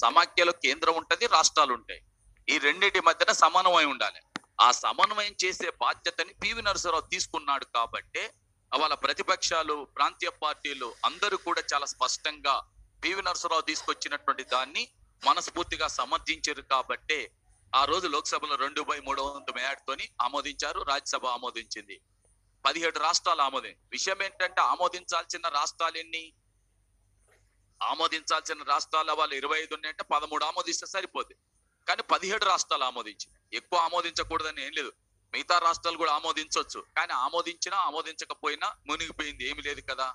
సమాఖ్యలో కేంద్రం ఉంటది, రాష్ట్రాలు ఉంటాయి. ఈ రెండింటి మధ్యన సమన్వయం ఉండాలి. ఆ సమన్వయం చేసే బాధ్యతని పివి నరసరావు తీసుకున్నాడు కాబట్టి వాళ్ళ ప్రతిపక్షాలు, ప్రాంతీయ పార్టీలు అందరూ కూడా చాలా స్పష్టంగా పివి నరసరావు తీసుకొచ్చినటువంటి దాన్ని మనస్ఫూర్తిగా సమర్థించారు. కాబట్టి ఆ రోజు లోక్సభలో 2/300 మేయర్తోని ఆమోదించారు, రాజ్యసభ ఆమోదించింది, 17 రాష్ట్రాలు విషయం ఏంటంటే ఆమోదించాల్సిన రాష్ట్రాలు ఎన్ని? ఆమోదించాల్సిన రాష్ట్రాల వాళ్ళు 25 ఉన్నాయంటే 13 ఆమోదిస్తే సరిపోద్ది. కానీ 17 రాష్ట్రాలు ఆమోదించింది. ఎక్కువ ఆమోదించకూడదని ఏం లేదు, మిగతా రాష్ట్రాలు కూడా ఆమోదించవచ్చు. కానీ ఆమోదించినా ఆమోదించకపోయినా మునిగిపోయింది ఏమి లేదు కదా.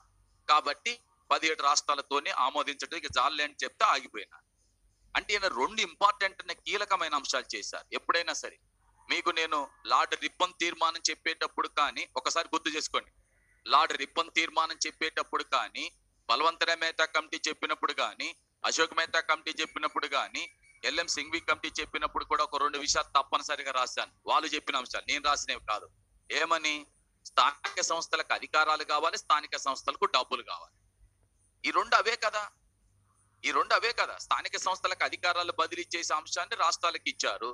కాబట్టి 17 రాష్ట్రాలతోనే ఆమోదించడం ఇక జాలే అని చెప్తే ఆగిపోయినా. అంటే ఈయన 2 ఇంపార్టెంట్ కీలకమైన అంశాలు చేశారు. ఎప్పుడైనా సరే మీకు నేను లార్డ్ రిప్పన్ తీర్మానం చెప్పేటప్పుడు కానీ ఒకసారి గుర్తు చేసుకోండి. లార్డ్ రిప్పన్ తీర్మానం చెప్పేటప్పుడు కానీ, బలవంతరాయ్ మెహతా కమిటీ చెప్పినప్పుడు కానీ, అశోక్ మెహతా కమిటీ చెప్పినప్పుడు కానీ, ఎల్ఎం సింఘ్వి కమిటీ చెప్పినప్పుడు కూడా ఒక 2 విషయాలు తప్పనిసరిగా రాశాను. వాళ్ళు చెప్పిన అంశాలు, నేను రాసినవి కాదు. ఏమని? స్థానిక సంస్థలకు అధికారాలు కావాలి, స్థానిక సంస్థలకు డబ్బులు కావాలి. ఈ రెండు అవే కదా. స్థానిక సంస్థలకు అధికారాలు బదిలీ చేసే అంశాన్ని రాష్ట్రాలకు ఇచ్చారు,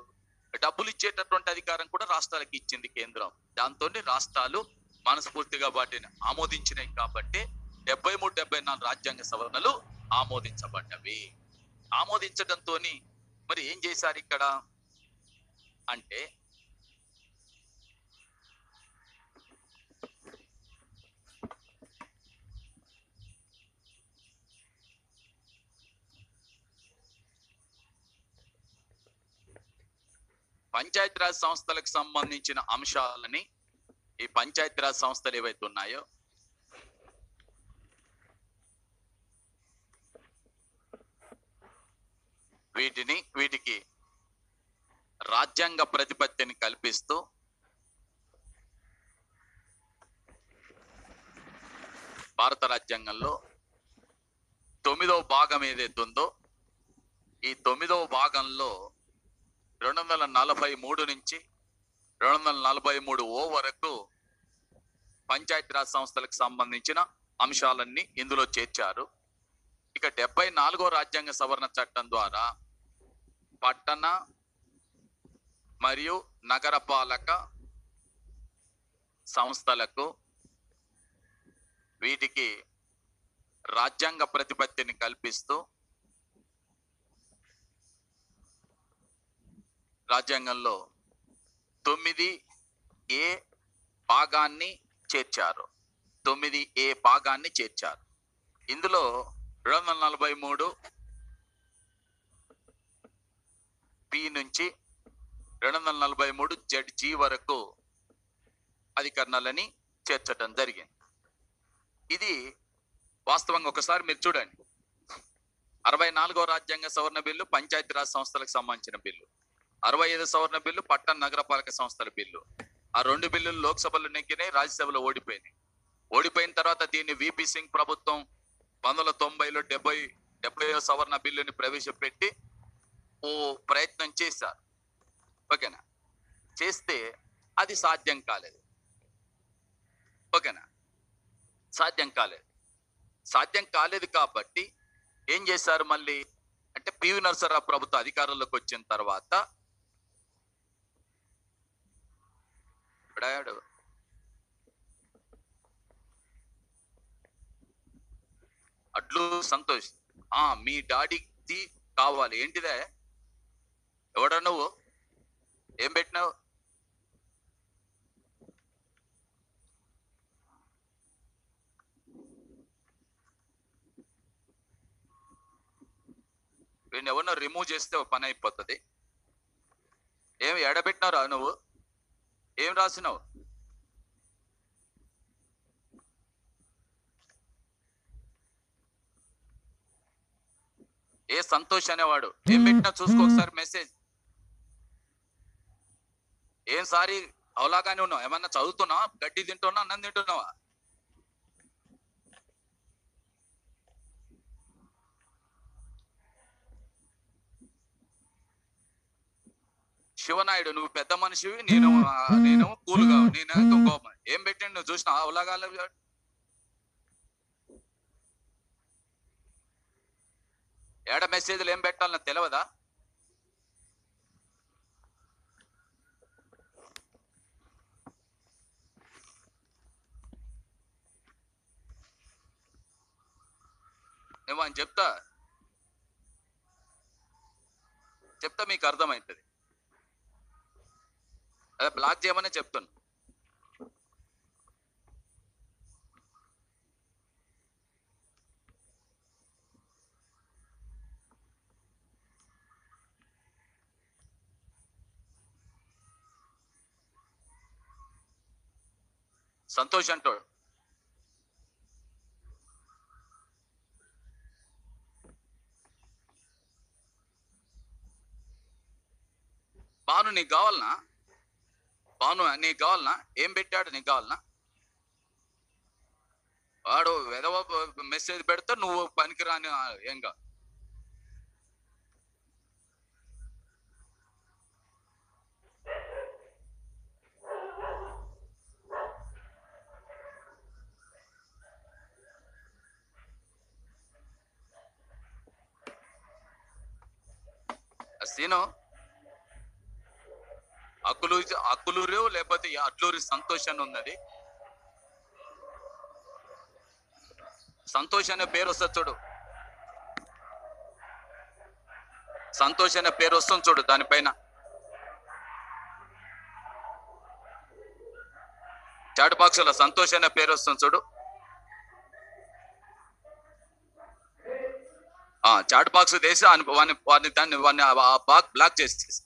డబ్బులు ఇచ్చేటటువంటి అధికారం కూడా రాష్ట్రాలకు ఇచ్చింది కేంద్రం. దాంతో రాష్ట్రాలు మనస్ఫూర్తిగా వాటిని ఆమోదించినాయి. కాబట్టి 73, 74 రాజ్యాంగ సవరణలు ఆమోదించబడ్డవి. ఆమోదించడంతో మరి ఏం చేశారు ఇక్కడ అంటే, పంచాయతీరాజ్ సంస్థలకు సంబంధించిన అంశాలని, ఈ పంచాయతీరాజ్ సంస్థలు ఏవైతే ఉన్నాయో వీటికి రాజ్యాంగ ప్రతిపత్తిని కల్పిస్తూ భారత రాజ్యాంగంలో 9వ భాగం ఏదైతే ఉందో, ఈ 9వ భాగంలో 243 నుంచి 243 వరకు పంచాయతీరాజ్ సంస్థలకు సంబంధించిన అంశాలన్నీ ఇందులో చేర్చారు. ఇక 74వ రాజ్యాంగ సవరణ చట్టం ద్వారా పట్టణ మరియు నగరపాలక సంస్థలకు వీటికి రాజ్యాంగ ప్రతిపత్తిని కల్పిస్తూ రాజ్యాంగంలో 9A భాగాన్ని చేర్చారు. 9A భాగాన్ని చేర్చారు. ఇందులో 243 పి నుంచి 243 ZG వరకు అధికరణలని చేర్చడం జరిగింది. ఇది వాస్తవంగా ఒకసారి మీరు చూడండి, 64వ రాజ్యాంగ సవరణ బిల్లు పంచాయతీరాజ్ సంస్థలకు సంబంధించిన బిల్లు, 65 సవరణ బిల్లు పట్టణ నగరపాలక సంస్థల బిల్లు. ఆ 2 బిల్లులు లోక్సభలో నెగ్గినాయి, రాజ్యసభలో ఓడిపోయినాయి. ఓడిపోయిన తర్వాత దీన్ని విపి సింగ్ ప్రభుత్వం 1990లో 70వ సవరణ బిల్లుని ప్రవేశపెట్టి ఓ ప్రయత్నం చేశారు. ఓకేనా? చేస్తే అది సాధ్యం కాలేదు. ఓకేనా? సాధ్యం కాలేదు కాబట్టి ఏం చేశారు మళ్ళీ అంటే, పివి నరసరావు ప్రభుత్వ అధికారంలోకి వచ్చిన తర్వాత అడ్లు సంతోష్, మీ డాడీకి కావాలి. ఏంటిదే? ఎవడా నువ్వు? ఏం పెట్టినావు? వీడిని ఎవరినో రిమూవ్ చేస్తే పని అయిపోతుంది. ఏం ఎడబెట్టినారా నువ్వు? ఏం రాసినావు? ఏ సంతోష్ అనేవాడు ఏం పెట్టినా చూసుకో ఒకసారి మెసేజ్. ఏం సారీ అవలాగానే ఉన్నావు. ఏమన్నా చదువుతున్నావా? గడ్డి తింటున్నావా? అన్నం తింటున్నావా? శివనాయుడు నువ్వు పెద్ద మనిషివి, నేను కూలుగా, నేను కోపం. ఏం పెట్టండి నువ్వు చూసినా అవలాగాలు? ఏడ మెసేజ్లు ఏం పెట్టాలని తెలియదా? అని చెప్తా మీకు అర్థమవుతుంది. అదే బ్లాక్ చేయమనే చెప్తాను. సంతోష్ అంటాడు, భాను నీకు కావాలనా? భాను నీకు కావాలనా? ఏం పెట్టాడు నీకు కావాలనా? వాడు వెదవ మెసేజ్ పెడితే నువ్వు పనికిరాని ఏం కాదు. సీను అక్కులూరు లేకపోతే అట్లూరి సంతోష్ అని ఉన్నది. సంతోష్ అనే పేరు వస్తుంది చూడు, సంతోష్ అనే పేరు వస్తుంది చూడు, దానిపైన చాట్ బాక్స్ లో సంతోష్ అనే పేరు వస్తుంది చూడు. చాట్ బాక్స్ తీసి దాన్ని బ్లాక్ చేసి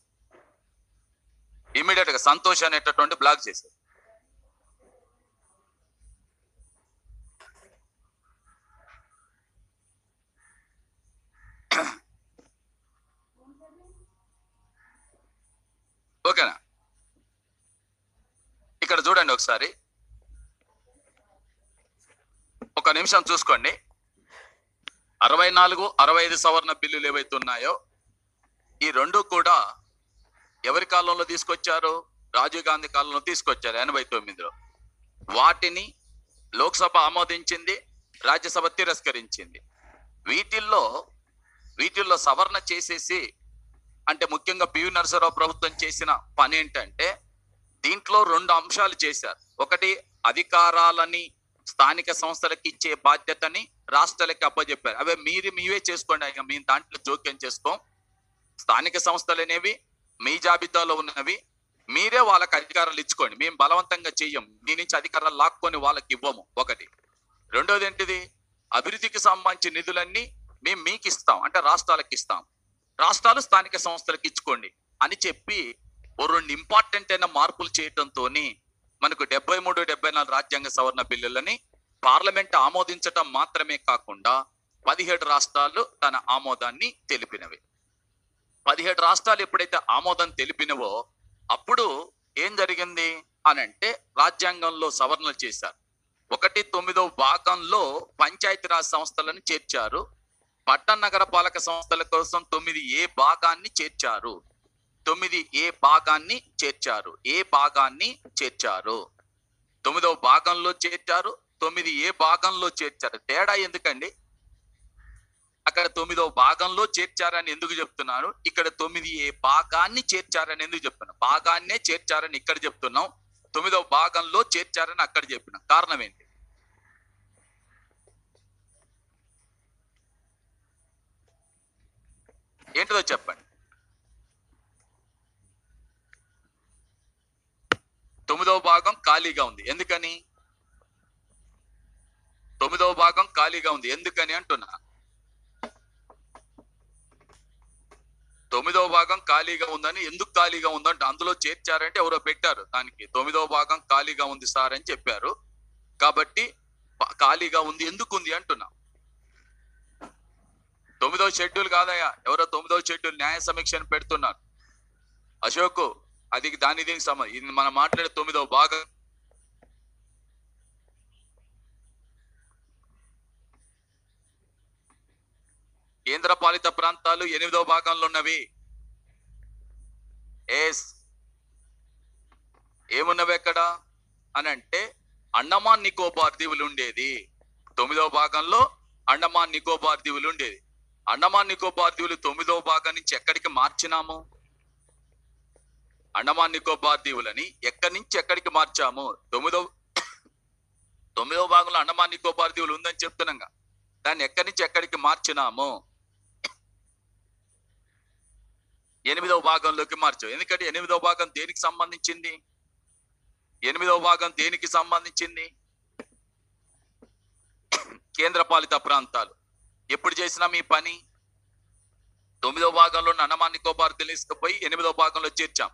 ఇమీడియట్ గా సంతోష్ అనేటటువంటి బ్లాక్ చేసి. ఓకేనా? ఇక్కడ చూడండి ఒకసారి, ఒక నిమిషం చూసుకోండి. 64, 65 సవరణ బిల్లులు ఏవైతే ఉన్నాయో ఈ రెండు కూడా ఎవరి కాలంలో తీసుకొచ్చారు? రాజీవ్ గాంధీ కాలంలో తీసుకొచ్చారు 89లో. వాటిని లోక్సభ ఆమోదించింది, రాజ్యసభ తిరస్కరించింది. వీటిల్లో సవరణ చేసేసి, అంటే ముఖ్యంగా పివి నరసింహారావు ప్రభుత్వం చేసిన పని ఏంటంటే దీంట్లో 2 అంశాలు చేశారు. ఒకటి, అధికారాలని స్థానిక సంస్థలకు ఇచ్చే బాధ్యతని రాష్ట్రాలకి అప్పచెప్పారు. అవే మీవే చేసుకోండి, ఇక మేము దాంట్లో జోక్యం చేసుకోం. స్థానిక సంస్థలు అనేవి మీ జాబితాలో ఉన్నవి, మీరే వాళ్ళకి అధికారాలు ఇచ్చుకోండి, మేము బలవంతంగా చెయ్యం, మీ నుంచి అధికారాలు లాక్కొని వాళ్ళకి ఇవ్వము. ఒకటి. రెండోది ఏంటిది? అభివృద్ధికి సంబంధించిన నిధులన్నీ మేము మీకు ఇస్తాం, అంటే రాష్ట్రాలకు ఇస్తాం, రాష్ట్రాలు స్థానిక సంస్థలకు ఇచ్చుకోండి అని చెప్పి 2 ఇంపార్టెంట్ అయిన మార్పులు చేయటంతో మనకు 73, 74 రాజ్యాంగ సవరణ బిల్లులని పార్లమెంట్ ఆమోదించటం మాత్రమే కాకుండా 17 రాష్ట్రాలు తన ఆమోదాన్ని తెలిపినవి. 17 రాష్ట్రాలు ఎప్పుడైతే ఆమోదం తెలిపినవో అప్పుడు ఏం జరిగింది అని అంటే రాజ్యాంగంలో సవరణలు చేశారు. 9వ భాగంలో పంచాయతీరాజ్ సంస్థలను చేర్చారు. పట్టణ నగర పాలక సంస్థల కోసం 9A భాగాన్ని చేర్చారు. 9A భాగాన్ని చేర్చారు. ఏ భాగాన్ని చేర్చారు? 9వ భాగంలో చేర్చారు, 9A భాగంలో చేర్చారు. తేడా ఎందుకండి? అక్కడ 9వ భాగంలో చేర్చారని ఎందుకు చెప్తున్నాను, ఇక్కడ 9A భాగాన్ని చేర్చారని ఎందుకు చెప్తున్నాను? భాగాన్నే చేర్చారని ఇక్కడ చెప్తున్నాం, 9వ భాగంలో చేర్చారని అక్కడ చెప్పినాం. కారణం ఏంటి? ఏంటిదో చెప్పండి. 9వ భాగం ఖాళీగా ఉంది. ఎందుకని? 9వ భాగం ఖాళీగా ఉంది ఎందుకని అంటున్నా. 9వ భాగం ఖాళీగా ఉందని, ఎందుకు ఖాళీగా ఉందంటే అందులో చేర్చారంటే ఎవరో పెట్టారు దానికి 9వ భాగం ఖాళీగా ఉంది సార్ అని చెప్పారు. కాబట్టి ఖాళీగా ఉంది. ఎందుకు ఉంది అంటున్నా. 9వ షెడ్యూల్ కాదయ్యా, ఎవరో 9వ షెడ్యూల్ న్యాయ సమీక్షను పెడుతున్నారు. అశోక్ అది దీనికి ఇది మనం మాట్లాడే 9వ భాగం. కేంద్ర పాలిత ప్రాంతాలు 8వ భాగంలో ఉన్నవి. ఏమున్నవి ఎక్కడ అని అంటే అండమాన్ నికోబార్ దీవులు ఉండేది. 9వ భాగంలో అండమాన్ నికోబార్ దీవులు ఉండేది. అండమాన్ నికోబార్ దీవులు 9వ భాగం నుంచి ఎక్కడికి మార్చినాము? అండమాన్ నికోబార్ దీవులని ఎక్కడి నుంచి ఎక్కడికి మార్చాము? 9వ భాగంలో అండమాన్ నికోబార్ దీవులు ఉందని చెప్తున్నాం. దాన్ని ఎక్కడి నుంచి ఎక్కడికి మార్చినాము? 8వ భాగంలోకి మార్చాం. ఎందుకంటే 8వ భాగం దేనికి సంబంధించింది? 8వ భాగం దేనికి సంబంధించింది? కేంద్ర పాలిత ప్రాంతాలు. ఎప్పుడు చేసినాం ఈ పని? 9వ భాగంలో అండమాన్ నికోబార్ తీసుకుపోయి 8వ భాగంలో చేర్చాం.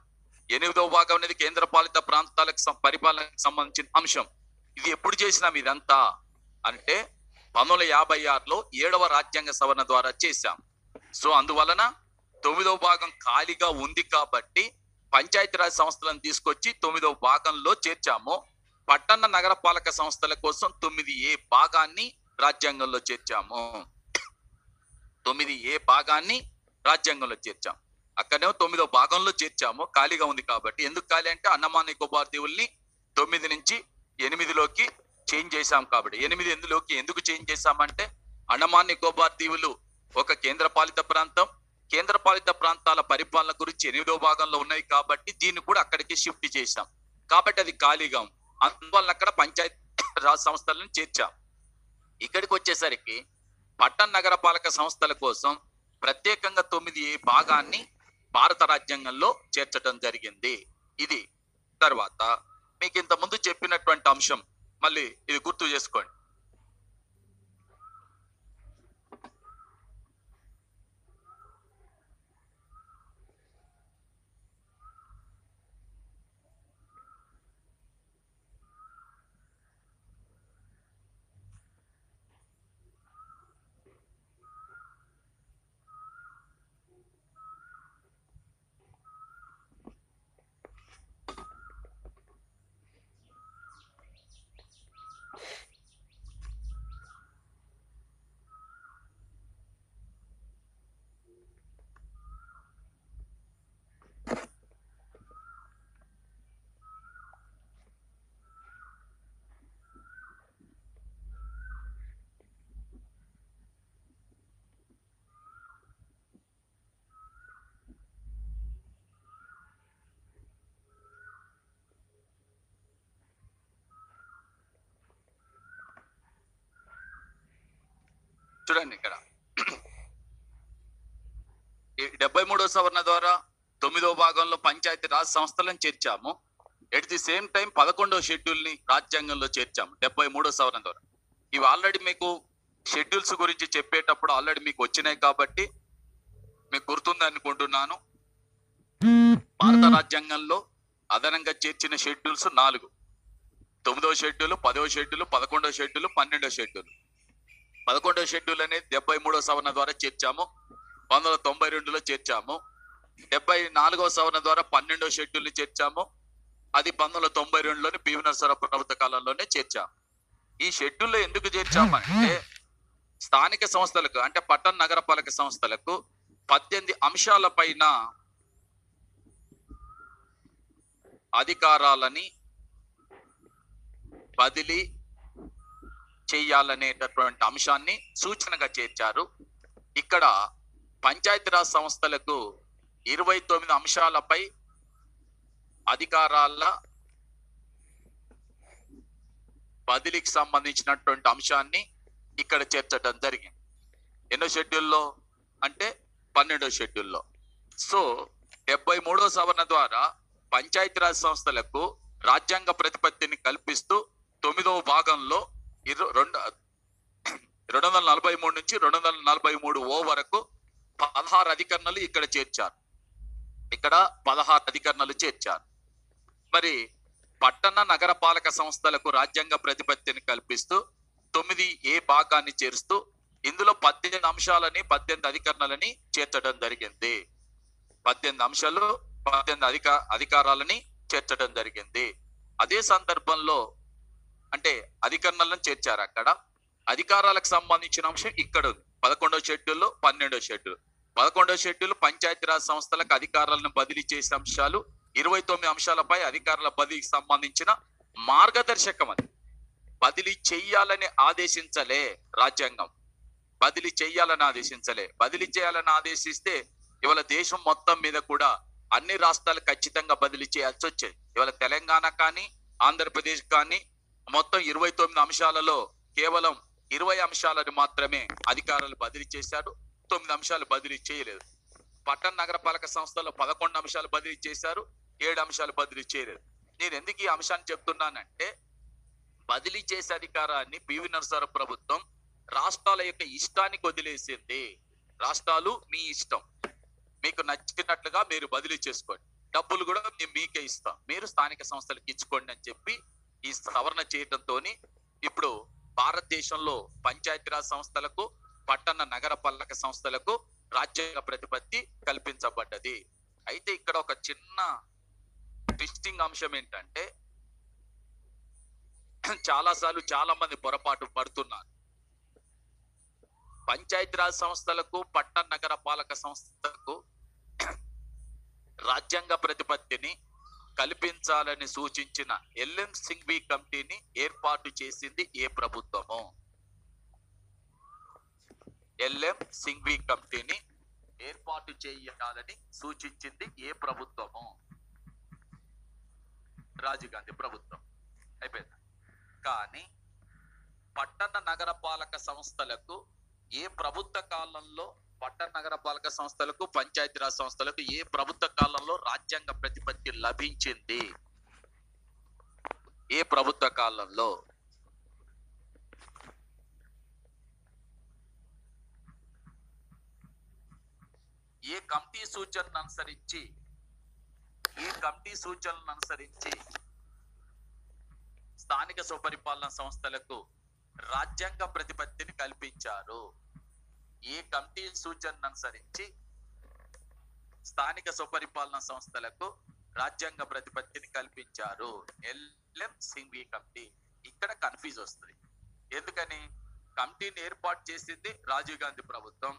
8వ భాగం అనేది కేంద్ర పాలిత ప్రాంతాలకు పరిపాలనకు సంబంధించిన అంశం. ఇది ఎప్పుడు చేసినాం ఇదంతా అంటే 1956లో 7వ రాజ్యాంగ సవరణ ద్వారా చేశాం. సో అందువలన 9వ భాగం ఖాళీగా ఉంది కాబట్టి పంచాయతీరాజ్ సంస్థలను తీసుకొచ్చి 9వ భాగంలో చేర్చాము. పట్టణ నగరపాలక సంస్థల కోసం 9A భాగాన్ని రాజ్యాంగంలో చేర్చాము. 9A భాగాన్ని రాజ్యాంగంలో చేర్చాం. అక్కడేమో 9వ భాగంలో చేర్చాము, ఖాళీగా ఉంది కాబట్టి. ఎందుకు ఖాళీ అంటే అండమాన్ నికోబార్ దీవుల్ని 9 నుంచి 8లోకి చేంజ్ చేశాం కాబట్టి. 8 ఎందుకు చేంజ్ చేశామంటే అండమాన్ నికోబార్ దీవులు ఒక కేంద్ర పాలిత ప్రాంతం. కేంద్ర పాలిత ప్రాంతాల పరిపాలన గురించి 8వ భాగంలో ఉన్నాయి కాబట్టి దీన్ని కూడా అక్కడికి షిఫ్ట్ చేశాం. కాబట్టి అది ఖాళీగా ఉంది. అందువల్ల అక్కడ పంచాయతీ రాజ్ సంస్థలను చేర్చాం. ఇక్కడికి వచ్చేసరికి పట్టణ నగరపాలక సంస్థల కోసం ప్రత్యేకంగా 9A భాగాన్ని భారత రాజ్యాంగంలో చేర్చడం జరిగింది. ఇది తర్వాత మీకు ఇంత ముందు చెప్పినటువంటి అంశం మళ్ళీ ఇది గుర్తు చేసుకోండి. చూడండి, ఇక్కడ 73వ సవరణ ద్వారా 9వ భాగంలో పంచాయతీ రాజ్ సంస్థలను చేర్చాము. ఎట్ ది సేమ్ టైం 11వ షెడ్యూల్ ని రాజ్యాంగంలో చేర్చాము 73వ సవరణ ద్వారా. ఇవి ఆల్రెడీ మీకు షెడ్యూల్స్ గురించి చెప్పేటప్పుడు ఆల్రెడీ మీకు వచ్చినాయి కాబట్టి మీకు గుర్తుంది అనుకుంటున్నాను. భారత రాజ్యాంగంలో అదనంగా చేర్చిన షెడ్యూల్స్ 4: 9వ షెడ్యూల్, 10వ షెడ్యూల్, 11వ షెడ్యూల్, 12వ షెడ్యూల్. 11వ షెడ్యూల్ అనేది 73వ సవరణ ద్వారా చేర్చాము, 1992లో చేర్చాము. 74వ సవరణ ద్వారా 12వ షెడ్యూల్ ని చేర్చాము, అది 1992లోని పివి నరసరావు ప్రభుత్వ కాలంలోనే చేర్చాము. ఈ షెడ్యూల్లో ఎందుకు చేర్చామంటే స్థానిక సంస్థలకు అంటే పట్టణ నగరపాలక సంస్థలకు 18 అంశాల పైన అధికారాలని బదిలీ చేయాలనేటటువంటి అంశాన్ని సూచనగా చేర్చారు. ఇక్కడ పంచాయతీరాజ్ సంస్థలకు 29 అంశాలపై అధికారాల బదిలీకి సంబంధించినటువంటి అంశాన్ని ఇక్కడ చేర్చడం జరిగింది. ఎన్నో షెడ్యూల్లో అంటే 12వ షెడ్యూల్లో. సో 73వ సవరణ ద్వారా పంచాయతీరాజ్ సంస్థలకు రాజ్యాంగ ప్రతిపత్తిని కల్పిస్తూ 9వ భాగంలో 243 నుంచి 243O వరకు 16 అధికరణలు ఇక్కడ చేర్చారు. ఇక్కడ 16 అధికరణలు చేర్చారు. మరి పట్టణ నగరపాలక సంస్థలకు రాజ్యాంగ ప్రతిపత్తిని కల్పిస్తూ 9A భాగాన్ని చేరుస్తూ ఇందులో 18 అంశాలని 18 అధికరణలని చేర్చడం జరిగింది. 18 అంశాలు 18 అధికారాలని చేర్చడం జరిగింది. అదే సందర్భంలో అంటే అధికరణలను చేర్చారు. అక్కడ అధికారాలకు సంబంధించిన అంశం ఇక్కడ ఉంది. 11వ షెడ్యూల్లో 12వ షెడ్యూల్. 11వ షెడ్యూల్ పంచాయతీరాజ్ సంస్థలకు అధికారాలను బదిలీ చేసే అంశాలు, 29 అంశాలపై అధికారుల బదిలీకి సంబంధించిన మార్గదర్శకం. అది బదిలీ చెయ్యాలని ఆదేశించలే రాజ్యాంగం. బదిలీ చెయ్యాలని ఆదేశించలే. బదిలీ చేయాలని ఆదేశిస్తే ఇవాళ దేశం మొత్తం మీద కూడా అన్ని రాష్ట్రాలు ఖచ్చితంగా బదిలీ చేయాల్సి వచ్చేది. ఇవాళ తెలంగాణ కానీ ఆంధ్రప్రదేశ్ కానీ మొత్తం 29 అంశాలలో కేవలం 20 అంశాలను మాత్రమే అధికారులు బదిలీ చేశారు. 9 అంశాలు బదిలీ చేయలేదు. పట్టణ నగరపాలక సంస్థలో 11 అంశాలు బదిలీ చేశారు, 7 అంశాలు బదిలీ చేయలేదు. నేను ఎందుకు ఈ అంశాన్ని చెప్తున్నానంటే, బదిలీ చేసే అధికారాన్ని పివి నరసింహారావు ప్రభుత్వం రాష్ట్రాల యొక్క ఇష్టానికి వదిలేసింది. రాష్ట్రాలు మీ ఇష్టం, మీకు నచ్చినట్లుగా మీరు బదిలీ చేసుకోండి, డబ్బులు కూడా మేము మీకే ఇస్తాం, మీరు స్థానిక సంస్థలకు ఇచ్చుకోండి అని చెప్పి ఈ సవరణ చేయడంతో ఇప్పుడు భారతదేశంలో పంచాయతీరాజ్ సంస్థలకు, పట్టణ నగరపాలక సంస్థలకు రాజ్యాంగ ప్రతిపత్తి కల్పించబడ్డది. అయితే ఇక్కడ ఒక చిన్న ట్విస్టింగ్ అంశం ఏంటంటే, చాలా మంది పొరపాటు పడుతున్నారు. పంచాయతీరాజ్ సంస్థలకు, పట్టణ నగర పాలక సంస్థలకు రాజ్యాంగ ప్రతిపత్తిని కల్పించాలని సూచించిన ఎల్ఎం సింఘ్వి కమిటీని ఏర్పాటు చేసింది ఏ ప్రభుత్వము? ఎల్ఎం సింఘ్వి కమిటీని ఏర్పాటు చేయాలని సూచించింది ఏ ప్రభుత్వము? రాజీవ్ గాంధీ ప్రభుత్వం. అయిపోయింది. కానీ పట్టణ నగర పాలక సంస్థలకు ఏ ప్రభుత్వ కాలంలో, పట్టణ నగర పాలక సంస్థలకు, పంచాయతీరాజ్ సంస్థలకు ఏ ప్రభుత్వ కాలంలో రాజ్యాంగ ప్రతిపత్తి లభించింది? ఏ ప్రభుత్వ కాలంలో? ఏ కమిటీ సూచనలను అనుసరించి స్థానిక స్వపరిపాలన సంస్థలకు రాజ్యాంగ ప్రతిపత్తిని కల్పించారు? ఏ కమిటీ సూచనను అనుసరించి స్థానిక స్వపరిపాలన సంస్థలకు రాజ్యాంగ ప్రతిపత్తిని కల్పించారు? LM Singhvi committee. ఇక్కడ కన్ఫ్యూజ్ వస్తుంది. ఎందుకని? కమిటీని ఏర్పాటు చేసింది రాజీవ్ గాంధీ ప్రభుత్వం,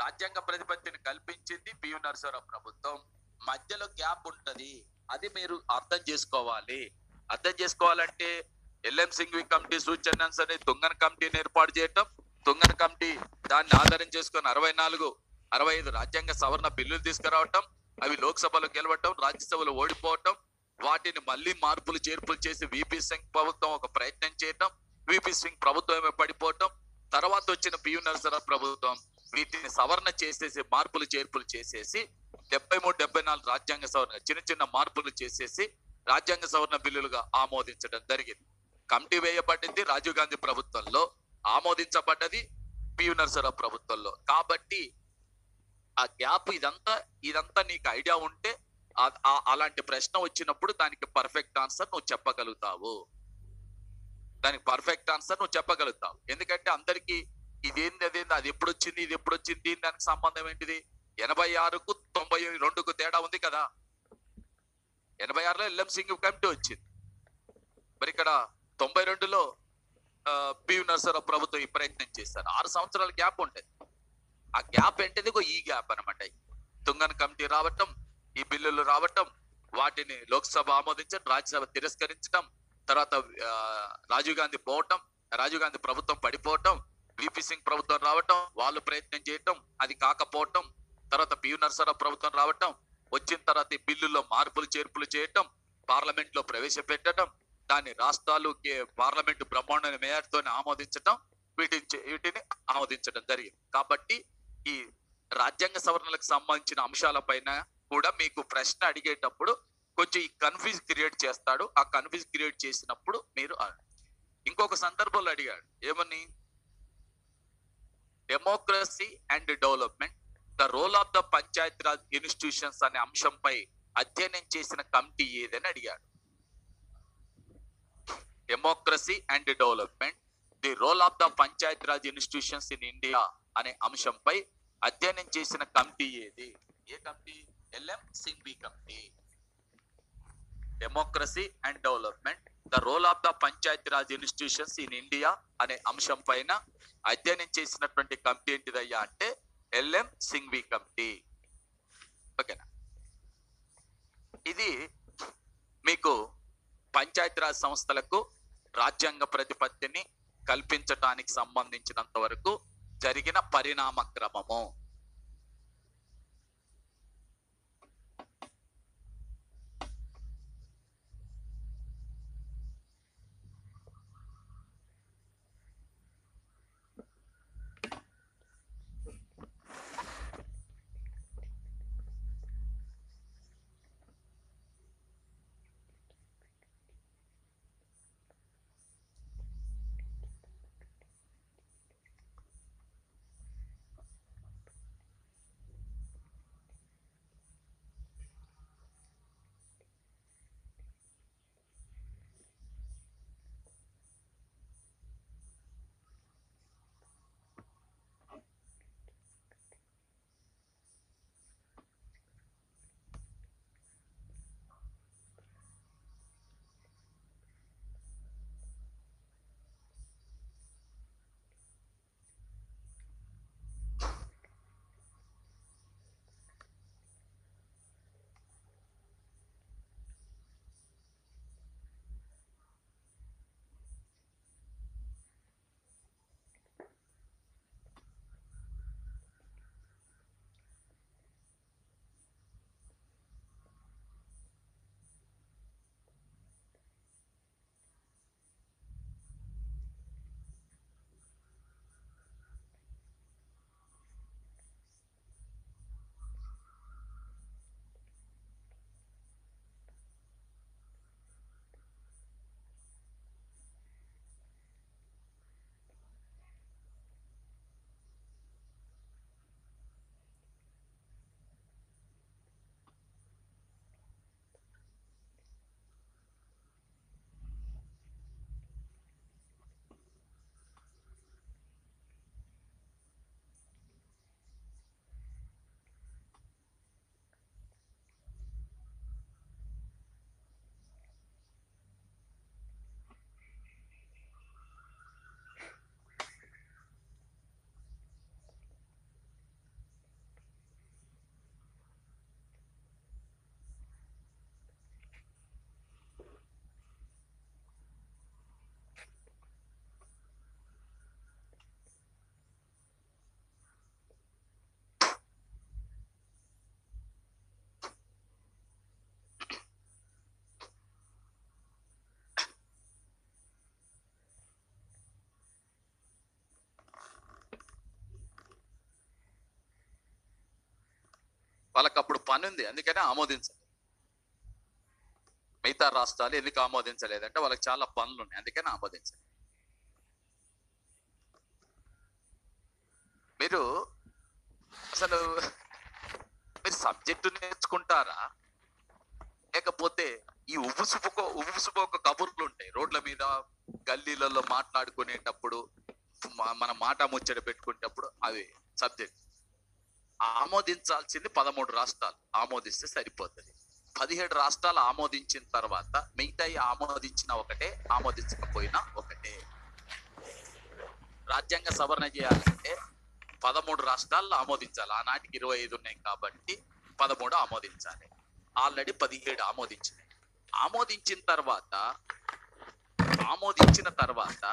రాజ్యాంగ ప్రతిపత్తిని కల్పించింది పివి నరసింహారావు ప్రభుత్వం. మధ్యలో గ్యాప్ ఉంటది, అది మీరు అర్థం చేసుకోవాలి. అర్థం చేసుకోవాలంటే ఎల్ఎం సింఘ్వి కమిటీ సూచన తుంగన్ కమిటీని ఏర్పాటు చేయటం, తుంగన్ కమిటీ దాన్ని ఆధారం చేసుకొని 64, 65 రాజ్యాంగ సవరణ బిల్లులు తీసుకురావటం, అవి లోక్సభలో గెలవటం, రాజ్యసభలో ఓడిపోవటం, వాటిని మళ్ళీ మార్పులు చేర్పులు చేసి విపి సింగ్ ప్రభుత్వం ఒక ప్రయత్నం చేయటం, విపి సింగ్ ప్రభుత్వమే పడిపోవటం, తర్వాత వచ్చిన పివి నరసింహారావు ప్రభుత్వం వీటిని సవరణ చేసేసి, మార్పులు చేర్పులు చేసేసి 73, 74 రాజ్యాంగ సవరణ చిన్న మార్పులు చేసేసి రాజ్యాంగ సవరణ బిల్లులుగా ఆమోదించడం జరిగింది. కమిటీ వేయబడింది రాజీవ్ గాంధీ ప్రభుత్వంలో, ఆమోదించబడ్డది పివి నరసింహారావు ప్రభుత్వంలో. కాబట్టి ఆ గ్యాప్ ఇదంతా నీకు ఐడియా ఉంటే అలాంటి ప్రశ్న వచ్చినప్పుడు దానికి పర్ఫెక్ట్ ఆన్సర్ నువ్వు చెప్పగలుగుతావు. ఎందుకంటే అందరికి ఇదేంది అది ఎప్పుడు వచ్చింది, ఇది ఎప్పుడు వచ్చింది, దానికి సంబంధం ఏంటిది? 86కు 92కు తేడా ఉంది కదా. 86లో ఎల్ఎం సింఘ్ కమిటీ వచ్చింది, మరి ఇక్కడ 92లో పివి నరసింహారావు ప్రభుత్వం ఈ ప్రయత్నం చేశారు. 6 సంవత్సరాల గ్యాప్ ఉంటుంది. ఆ గ్యాప్ ఏంటిది? ఈ గ్యాప్ అనమాట. తుంగన్ కమిటీ రావటం, ఈ బిల్లులు రావటం, వాటిని లోక్సభ ఆమోదించడం, రాజ్యసభ తిరస్కరించడం, తర్వాత రాజీవ్ గాంధీ పోవటం, రాజీవ్ గాంధీ ప్రభుత్వం పడిపోవటం, విపి సింగ్ ప్రభుత్వం రావటం, వాళ్ళు ప్రయత్నం చేయటం, అది కాకపోవటం, తర్వాత పివి నరసింహారావు ప్రభుత్వం రావటం, వచ్చిన తర్వాత ఈ బిల్లుల్లో మార్పులు చేర్పులు చేయటం, పార్లమెంట్ లో ప్రవేశపెట్టడం, దాన్ని రాష్ట్రాలు పార్లమెంటు బ్రహ్మాండ మేయర్తో ఆమోదించటం, వీటిని ఆమోదించడం జరిగింది. కాబట్టి ఈ రాజ్యాంగ సవరణలకు సంబంధించిన అంశాలపైన కూడా మీకు ప్రశ్న అడిగేటప్పుడు కొంచెం ఈ కన్ఫ్యూజ్ క్రియేట్ చేస్తాడు. ఆ కన్ఫ్యూజ్ క్రియేట్ చేసినప్పుడు మీరు ఇంకొక సందర్భంలో అడిగాడు, ఏమని? Democracy and development, the role of the panchayat raj institutions అనే అంశంపై అధ్యయనం చేసిన కమిటీ ఏదని అడిగాడు. Democracy and development, the role of the panchayat raj institutions in India అనే అంశంపై అధ్యయనం చేసిన కమిటీ ఏది? ఏ committee? L M Singhvi committee. Democracy and development, the role of the panchayati raj institutions in India అనే అంశం పైన అధ్యయనం చేసినటువంటి కమిటీ ఏంటిదయ్యా అంటే ఎల్ఎం సింఘ్వి కమిటీ. ఓకేనా? ఇది మీకు పంచాయతీరాజ్ సంస్థలకు రాజ్యాంగ ప్రతిపత్తిని కల్పించటానికి సంబంధించినంత వరకు జరిగిన పరిణామ క్రమము. వాళ్ళకి అప్పుడు పని ఉంది, అందుకనే ఆమోదించాలి. మిగతా రాష్ట్రాలు ఎందుకు ఆమోదించలేదంటే వాళ్ళకి చాలా పనులు ఉన్నాయి, అందుకని ఆమోదించాలి. మీరు అసలు మీరు సబ్జెక్టు నేర్చుకుంటారా, లేకపోతే ఈ ఉబుసుపోక కబుర్లు ఉంటాయి రోడ్ల మీద గల్లీలలో మాట్లాడుకునేటప్పుడు, మన మాట ముచ్చట పెట్టుకునేటప్పుడు, అవి సబ్జెక్ట్. ఆమోదించాల్సింది 13 రాష్ట్రాలు ఆమోదిస్తే సరిపోతుంది. 17 రాష్ట్రాలు ఆమోదించిన తర్వాత మిగతా ఆమోదించిన ఒకటే, ఆమోదించకపోయినా ఒకటే. రాజ్యాంగ సవరణ చేయాలంటే 13 రాష్ట్రాల్లో ఆమోదించాలి. ఆనాటికి 25 ఉన్నాయి కాబట్టి 13 ఆమోదించాలి. ఆల్రెడీ 17 ఆమోదించినాయి. ఆమోదించిన తర్వాత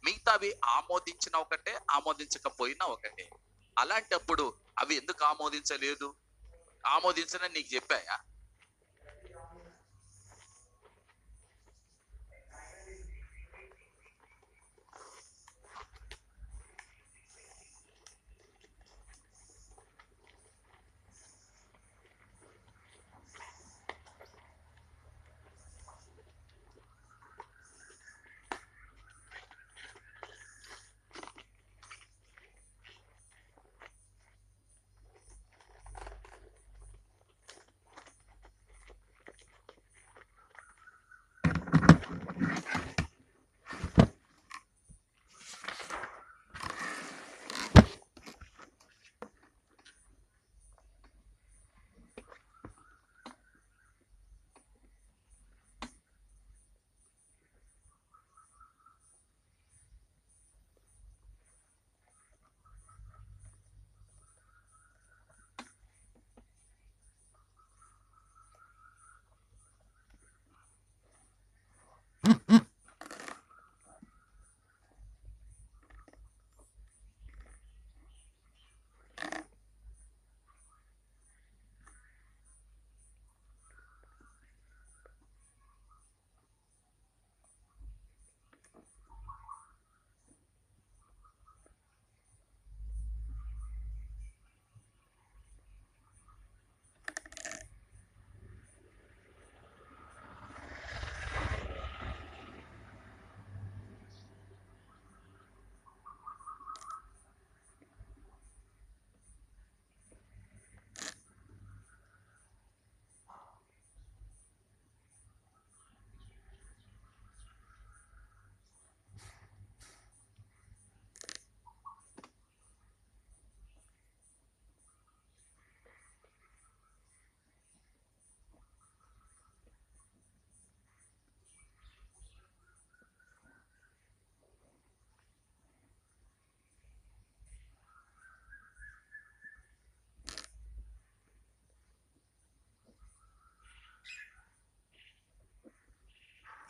మిగతావి ఆమోదించిన ఒకటే, ఆమోదించకపోయినా ఒకటే. అలాంటప్పుడు అవి ఎందుకు ఆమోదించలేదు, ఆమోదించనని నీకు చెప్పాయా?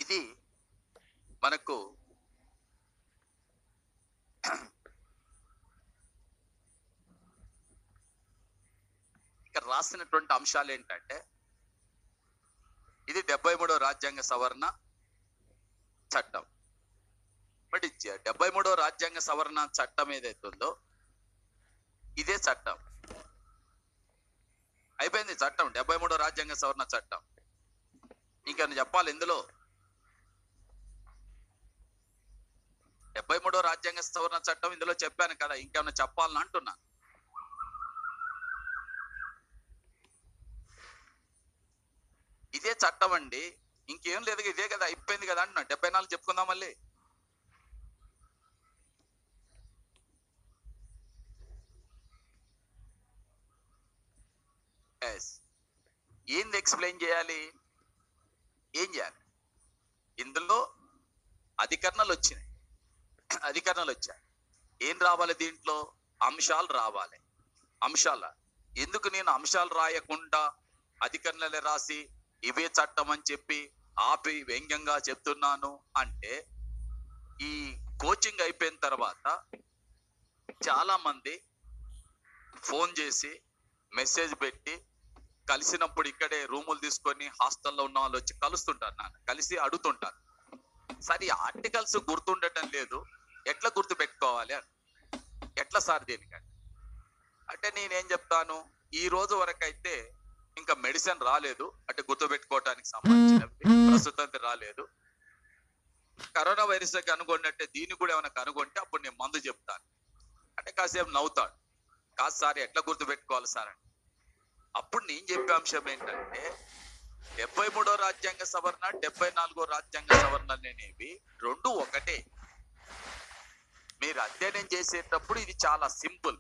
ఇది మనకు ఇక్కడ రాసినటువంటి అంశాలు ఏంటంటే, ఇది 73వ రాజ్యాంగ సవరణ చట్టం. బట్ 73వ రాజ్యాంగ సవరణ చట్టం ఏదైతే ఉందో ఇదే చట్టం అయిపోయింది. చట్టం 73వ రాజ్యాంగ సవరణ చట్టం. ఇంకా చెప్పాలి ఇందులో 73వ రాజ్యాంగ సవరణ చట్టం ఇందులో చెప్పాను కదా, ఇంకేమైనా చెప్పాలని అంటున్నా. ఇదే చట్టం అండి, ఇంకేం లేదు, ఇదే కదా, అయిపోయింది కదా అంటున్నా. 74 చెప్పుకుందాం మళ్ళీ. ఏంది ఎక్స్ప్లెయిన్ చేయాలి, ఏం చేయాలి? ఇందులో అధికరణలు వచ్చినాయి, అధికరణలు వచ్చాయి. ఏం రావాలి దీంట్లో? అంశాలు రావాలి. అంశాల ఎందుకు నేను అంశాలు రాయకుండా అధికరణలే రాసి ఇవే చట్టం అని చెప్పి ఆపి వ్యంగ్యంగా చెప్తున్నాను అంటే, ఈ కోచింగ్ అయిపోయిన తర్వాత చాలా మంది ఫోన్ చేసి మెసేజ్ పెట్టి కలిసినప్పుడు ఇక్కడే రూములు తీసుకొని హాస్టల్లో ఉన్న వాళ్ళు వచ్చి కలుస్తుంటారు, నాన్న కలిసి అడుగుతుంటారు, సరే ఆర్టికల్స్ గుర్తుండటం లేదు, ఎట్లా గుర్తు పెట్టుకోవాలి అని. ఎట్లా సార్ దేనికంటే అంటే నేనేం చెప్తాను, ఈ రోజు వరకు అయితే ఇంకా మెడిసిన్ రాలేదు, అంటే గుర్తు పెట్టుకోవటానికి సంబంధించినవి ప్రస్తుతం రాలేదు. కరోనా వైరస్ కనుగొన్నట్టే దీన్ని కూడా ఏమైనా కనుగొంటే అప్పుడు నేను మందు చెప్తాను అంటే కాసేపు నవ్వుతాడు, కాదు సార్ ఎట్లా గుర్తు పెట్టుకోవాలి సార్ అని. అప్పుడు నేను చెప్పే అంశం ఏంటంటే 73వ రాజ్యాంగ సవరణ 74వ రాజ్యాంగ సవరణ అనేవి రెండు ఒకటే. మీరు అధ్యయనం చేసేటప్పుడు ఇది చాలా సింపుల్.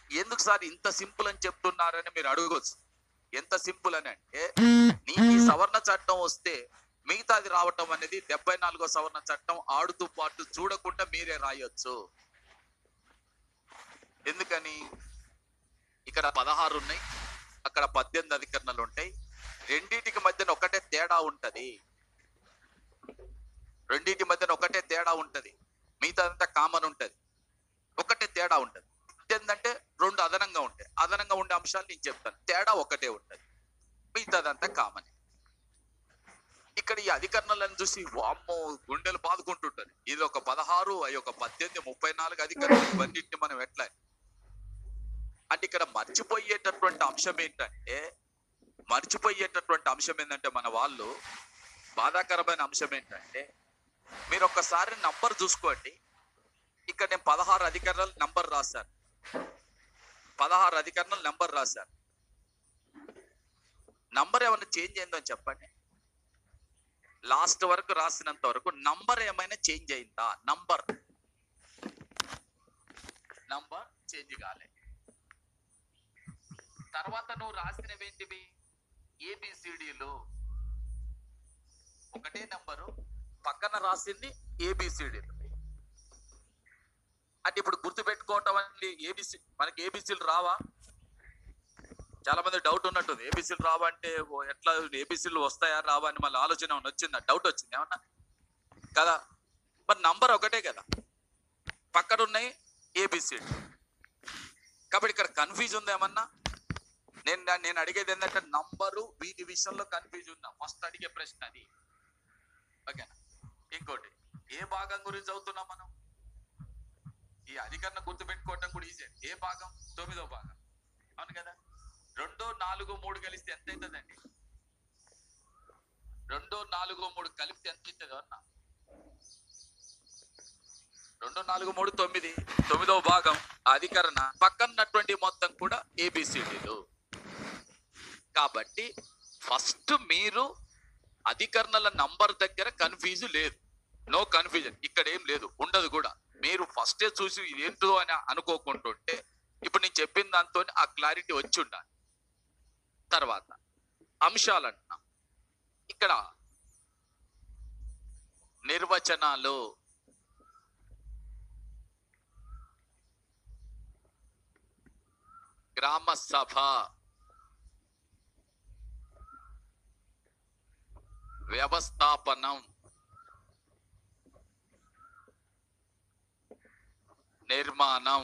ఎందుకు సార్ ఇంత సింపుల్ అని చెప్తున్నారని మీరు అడగవచ్చు. ఎంత సింపుల్ అని అంటే, నీకు ఈ సవరణ చట్టం వస్తే మిగతాది రావటం అనేది 74వ సవరణ చట్టం ఆడుతూ పాటు చూడకుండా మీరే రాయొచ్చు. ఎందుకని? ఇక్కడ 16 ఉన్నాయి, అక్కడ 18 అధికరణలు ఉంటాయి. రెండింటికి మధ్యన ఒకటే తేడా ఉంటది, రెండింటి మధ్యన ఒకటే తేడా ఉంటది. మిగతాదంతా కామన్ ఉంటది, ఒకటే తేడా ఉంటది. ఏంటంటే రెండు అదనంగా ఉంటాయి, అదనంగా ఉండే అంశాలు నేను చెప్తాను, తేడా ఒకటే ఉంటది, మిగతాదంతా కామన్. ఇక్కడ ఈ అధికరణలను చూసి వామ్మో గుండెలు బాదుకుంటుంటది. ఇది ఒక 16, అవి ఒక 18, 34 అధికరణలు. ఇవన్నిటిని మనం ఎట్లా అంటే ఇక్కడ మర్చిపోయేటటువంటి అంశం ఏంటంటే, మన వాళ్ళు బాధాకరమైన అంశం ఏంటంటే, మీరు ఒక్కసారి నంబర్ చూసుకోండి. ఇక్కడ నేను 16 అధికరణలు నంబర్ రాశాను, 16 అధికరణలు నంబర్ రాశాను. నంబర్ ఏమైనా చేంజ్ అయిందో చెప్పండి. లాస్ట్ వరకు రాసినంత వరకు నంబర్ ఏమైనా చేంజ్ అయిందా? నంబర్ చేంజ్ కాలే. తర్వాత నువ్వు రాసినవేంటివి? ఏబిసిడీలు ఒకటే నంబరు, పక్కన రాసింది ఏబిసిడీలు. అంటే ఇప్పుడు గుర్తు పెట్టుకోవటం అంటే ఏబిసి, మనకి ఏబిసిలు రావా? చాలా మంది డౌట్ ఉన్నట్టుంది, ఏబిసిలు రావా అంటే ఎట్లా, ఏబిసిలు వస్తాయా రావా అని మళ్ళీ ఆలోచన వచ్చిందా? డౌట్ వచ్చింది ఏమన్నా కదా? మరి నంబర్ ఒకటే కదా, పక్కన ఉన్నాయి ఏబిసిడి. కాబట్టి ఇక్కడ కన్ఫ్యూజ్ ఉందా ఏమన్నా? నేను అడిగేది ఏంటంటే, నంబరు వీటి విషయంలో కన్ఫ్యూజ్ ఉందా? ఫస్ట్ అడిగే ప్రశ్న అది, ఓకేనా? ఇంకోటి, ఏ భాగం గురించి చదువుతున్నాం మనం? ఈ అధికరణ గుర్తు పెట్టుకోవటం కూడా ఈజీ. ఏ భాగం? 9వ భాగం, అవును కదా? 2, 4, 3 కలిస్తే ఎంత అవుతుందండి? 2, 4, 3 కలిపితే ఎంత అవుతుంది అన్న? 2, 4, 3 9, 9వ భాగం అధికరణ, పక్కనటువంటి మొత్తం కూడా ఏబిసిడీలు. కాబట్టి ఫస్ట్ మీరు అధికరణల నంబర్ దగ్గర కన్ఫ్యూజ్ లేదు, నో కన్ఫ్యూజన్, ఇక్కడ ఏం లేదు, ఉండదు కూడా. మీరు ఫస్టే చూసి ఇదేంటో అని అనుకోకుంటుంటే ఇప్పుడు నేను చెప్పిన దాంతో ఆ క్లారిటీ వచ్చి ఉండాలి. తర్వాత అంశాలంటున్నా, ఇక్కడ నిర్వచనాలు, గ్రామ సభ, వ్యవస్థాపనం, నిర్మాణం,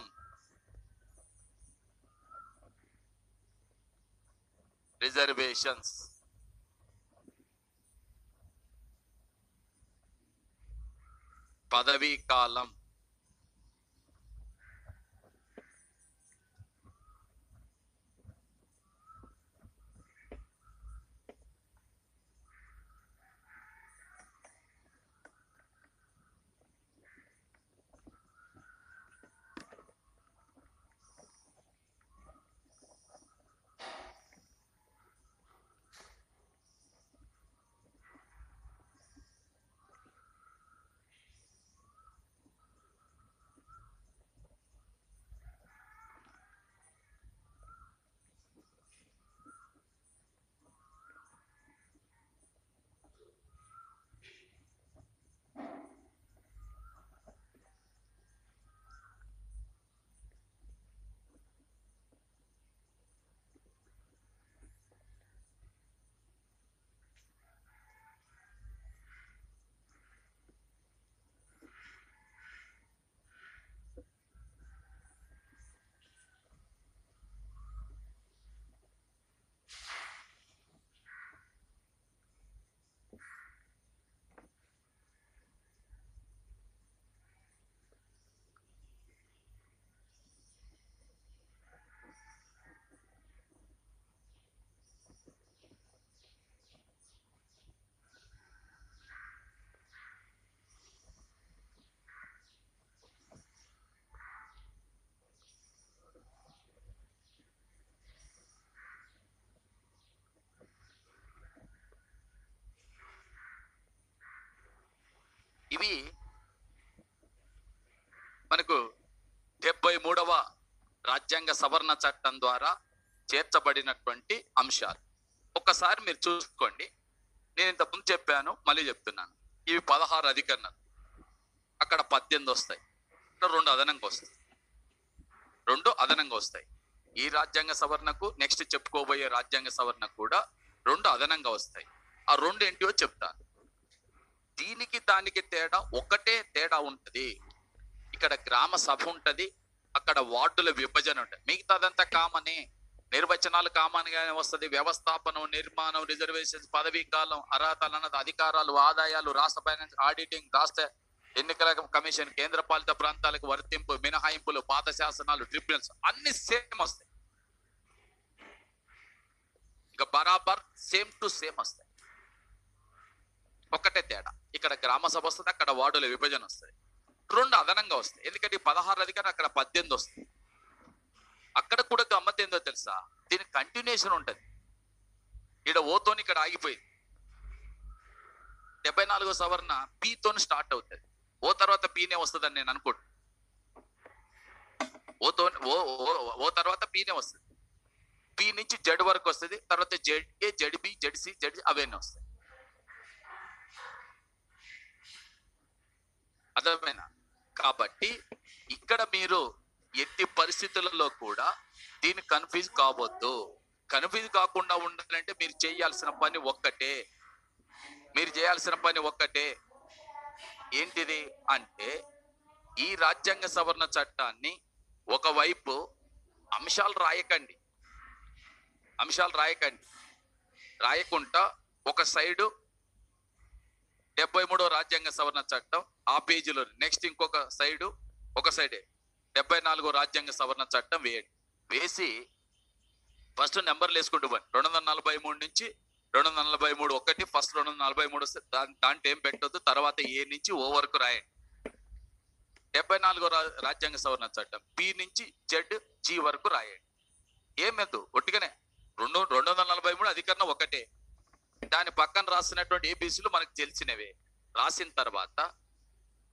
రిజర్వేషన్స్, పదవీ కాలం, ఇవి మనకు 73వ రాజ్యాంగ సవరణ చట్టం ద్వారా చేర్చబడినటువంటి అంశాలు. ఒక్కసారి మీరు చూసుకోండి. నేను ఇంతకుముందు చెప్పాను, మళ్ళీ చెప్తున్నాను. ఇవి 16 అధికరణలు, అక్కడ 18 వస్తాయి, ఇక్కడ 2 అదనంగా వస్తాయి. 2 అదనంగా వస్తాయి. ఈ రాజ్యాంగ సవరణకు, నెక్స్ట్ చెప్పుకోబోయే రాజ్యాంగ సవరణకు కూడా 2 అదనంగా వస్తాయి. ఆ 2 ఏంటివో చెప్తాను. దీనికి దానికి తేడా ఒకటే తేడా ఉంటది. ఇక్కడ గ్రామ సభ ఉంటది, అక్కడ వార్డుల విభజన ఉంటది. మిగతాదంతా కామనే, నిర్వచనాలు కామన్ గానే వస్తుంది. వ్యవస్థాపనం, నిర్మాణం, రిజర్వేషన్స్, పదవీ కాలం, అర్హతలు అన్నది, అధికారాలు, ఆదాయాలు, రాష్ట్ర ఫైనాన్స్, ఆడిటింగ్, రాష్ట్ర ఎన్నికల కమిషన్, కేంద్ర పాలిత ప్రాంతాలకు వర్తింపు, మినహాయింపులు, పాత శాసనాలు, ట్రిబ్యునల్స్ అన్ని సేమ్ వస్తాయి. ఇక బరాబర్ సేమ్ టు సేమ్ వస్తాయి. ఒకటే తేడా, ఇక్కడ గ్రామ సభ వస్తుంది, అక్కడ వార్డుల విభజన వస్తుంది. 2 అదనంగా వస్తాయి. ఎందుకంటే 16 అధికారం, అక్కడ 18 వస్తుంది. అక్కడ కూడా గమ్మత్ ఏందో తెలుసా, దీనికి కంటిన్యూషన్ ఉంటది. ఇక్కడ ఓతోని ఇక్కడ ఆగిపోయింది. 74వ సవరణ పీతోని స్టార్ట్ అవుతుంది. ఓ తర్వాత పీనే వస్తుందని నేను అనుకోండి. ఓ తర్వాత పీనే వస్తుంది. పీ నుంచి జడ్ వరకు వస్తుంది. తర్వాత జెడ్ఏ, జడ్బి, జడ్సి, జడ్ అవన్నీ వస్తాయి. అర్థమైనా? కాబట్టి ఇక్కడ మీరు ఎట్టి పరిస్థితులలో కూడా దీన్ని కన్ఫ్యూజ్ కావద్దు. కన్ఫ్యూజ్ కాకుండా ఉండాలంటే మీరు చేయాల్సిన పని ఒక్కటే. ఏంటిది అంటే, ఈ రాజ్యాంగ సవరణ చట్టాన్ని ఒకవైపు అంశాలు రాయకుండా ఒక సైడు 73వ రాజ్యాంగ సవరణ చట్టం ఆ పేజీలో, నెక్స్ట్ ఇంకొక సైడు, ఒక సైడే 74వ రాజ్యాంగ సవరణ చట్టం వేసి ఫస్ట్ నెంబర్లు వేసుకుంటూ పోయి 243 నుంచి 243 ఒకటి, ఫస్ట్ 243 వస్తే దాంట్లో ఏం పెట్టొద్దు. తర్వాత ఏ నుంచి ఓ వరకు రాయండి. 74వ రాజ్యాంగ సవరణ చట్టం పి నుంచి జెడ్, జి వరకు రాయండి. ఏమేద్దు, ఒట్టిగానే 243 అధికరణం ఒకటే. దాని పక్కన రాసినటువంటి ఏబీసీలు మనకు తెలిసినవే. రాసిన తర్వాత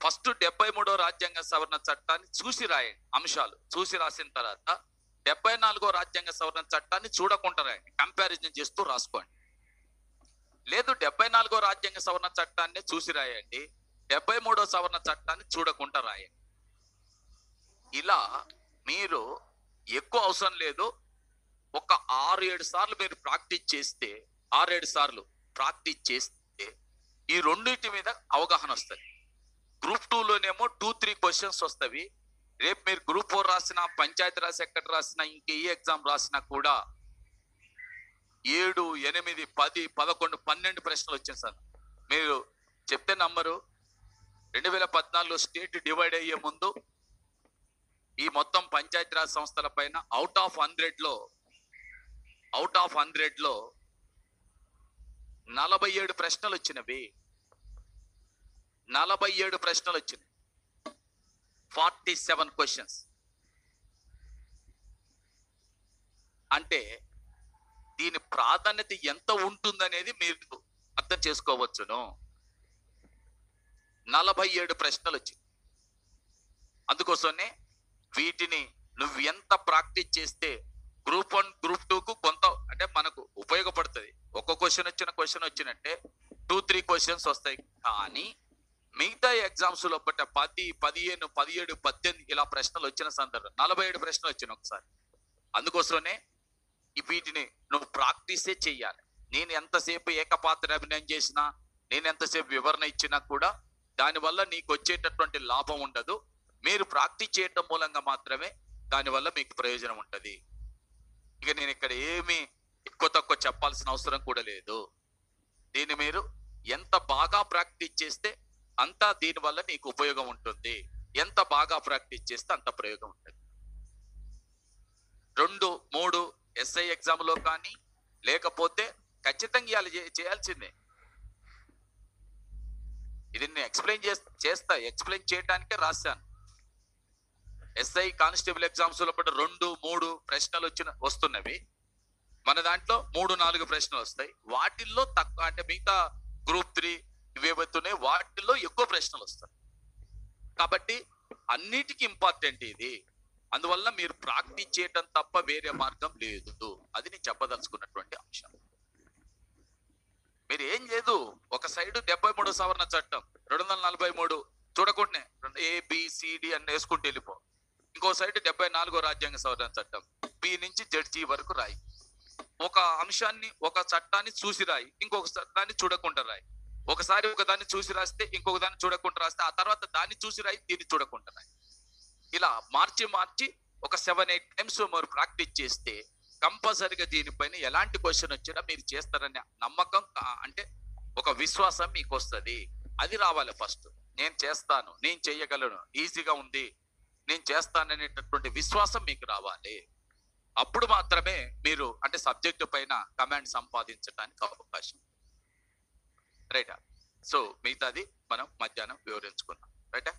ఫస్ట్ 73వ రాజ్యాంగ సవరణ చట్టాన్ని చూసి రాయండి. అంశాలు చూసి రాసిన తర్వాత 74వ రాజ్యాంగ సవరణ చట్టాన్ని చూడకుండా రాయండి. కంపారిజన్ చేస్తూ రాసుకోండి. లేదు 74వ రాజ్యాంగ సవరణ చట్టాన్ని చూసి రాయండి, 73వ సవరణ చట్టాన్ని చూడకుండా రాయండి. ఇలా మీరు ఎక్కువ అవసరం లేదు. ఒక 6-7 సార్లు మీరు ప్రాక్టీస్ చేస్తే, 6-7 సార్లు ప్రాక్టీస్ చేస్తే ఈ రెండింటి మీద అవగాహన వస్తుంది. గ్రూప్ 2లోనేమో 2-3 క్వశ్చన్స్ వస్తాయి. రేపు మీరు గ్రూప్ 4 రాసిన, పంచాయతీరాజ్ సెక్రటరీ రాసిన, ఇంకే ఎగ్జామ్ రాసినా కూడా 7, 8, 10, 11, 12 ప్రశ్నలు వచ్చాయి సార్. మీరు చెప్తే నమ్మరు. 2014లో స్టేట్ డివైడ్ అయ్యే ముందు ఈ మొత్తం పంచాయతీరాజ్ సంస్థల పైన అవుట్ ఆఫ్ 100లో 47 ప్రశ్నలు వచ్చినవి. 47 ప్రశ్నలు వచ్చినాయి. 47 క్వశ్చన్స్. అంటే దీని ప్రాధాన్యత ఎంత ఉంటుందనేది మీరు అర్థం చేసుకోవచ్చును. 47 ప్రశ్నలు వచ్చింది. అందుకోసమే వీటిని నువ్వు ఎంత ప్రాక్టీస్ చేస్తే గ్రూప్ 1, గ్రూప్ 2కు కొంత అంటే మనకు ఉపయోగపడుతుంది. ఒక క్వశ్చన్ వచ్చినట్టే 2-3 క్వశ్చన్స్ వస్తాయి. కానీ మిగతా ఎగ్జామ్స్ లో 10, 15, 17, 18 ఇలా ప్రశ్నలు వచ్చిన సందర్భం 47 ప్రశ్నలు వచ్చినాయి ఒకసారి. అందుకోసమే వీటిని నువ్వు ప్రాక్టీసే చెయ్యాలి. నేను ఎంతసేపు ఏకపాత్ర అభినయం చేసినా, నేను ఎంతసేపు వివరణ ఇచ్చినా కూడా దానివల్ల నీకు వచ్చేటటువంటి లాభం ఉండదు. మీరు ప్రాక్టీస్ చేయటం మూలంగా మాత్రమే దానివల్ల మీకు ప్రయోజనం ఉంటది. ఇక నేను ఇక్కడ ఏమీ ఎక్కువ తక్కువ చెప్పాల్సిన అవసరం కూడా లేదు. దీన్ని మీరు ఎంత బాగా ప్రాక్టీస్ చేస్తే అంత దీనివల్ల నీకు ఉపయోగం ఉంటుంది. ఎంత బాగా ప్రాక్టీస్ చేస్తే అంత ప్రయోగం ఉంటుంది. 2, 3 ఎస్ఐ ఎగ్జామ్ లో కానీ లేకపోతే ఖచ్చితంగా చేయాల్సిందే. ఇది నేను ఎక్స్ప్లెయిన్ చేయడానికే రాశాను. ఎస్ఐ కానిస్టేబుల్ ఎగ్జామ్స్ లో 2, 3 ప్రశ్నలు వస్తున్నవి. మన దాంట్లో 3, 4 ప్రశ్నలు వస్తాయి. వాటిల్లో తక్కువ అంటే మిగతా గ్రూప్ 3 ఇవేవైతున్నాయి వాటిల్లో ఎక్కువ ప్రశ్నలు వస్తాయి. కాబట్టి అన్నిటికీ ఇంపార్టెంట్ ఇది. అందువల్ల మీరు ప్రాక్టీస్ చేయటం తప్ప వేరే మార్గం లేదు. అది నేను చెప్పదలుచుకున్నటువంటి అంశం. మీరు ఏం లేదు, ఒక సైడ్ 73 సవరణ చట్టం 243 చూడకుండానే ABCD అని వేసుకుంటూ వెళ్ళిపో. ఇంకో సైడ్ 74 రాజ్యాంగ సవరణ చట్టం B నుంచి జడ్జి వరకు రాయి. ఒక అంశాన్ని ఒక చట్టాన్ని చూసి రాయి, ఇంకొక చట్టాన్ని చూడకుండా రాయి. ఒకసారి ఒక దాన్ని చూసి రాస్తే ఇంకొక దాన్ని చూడకుండా రాస్తే ఆ తర్వాత దాన్ని చూసి రాయి, దీన్ని చూడకుండా రాయి. ఇలా మార్చి ఒక 7-8 టైమ్స్ మీరు ప్రాక్టీస్ చేస్తే కంపల్సరిగా దీనిపైన ఎలాంటి క్వశ్చన్ వచ్చినా మీరు చేస్తారనే నమ్మకం అంటే ఒక విశ్వాసం మీకు వస్తుంది. అది రావాలి ఫస్ట్. నేను చేస్తాను, నేను చేయగలను, ఈజీగా ఉంది, నేను చేస్తాననేటటువంటి విశ్వాసం మీకు రావాలి. అప్పుడు మాత్రమే మీరు అంటే సబ్జెక్టు పైన కమాండ్ సంపాదించడానికి అవకాశం. రైటా? సో మిగతాది మనం మధ్యాహ్నం వివరించుకుందాం. రైటా?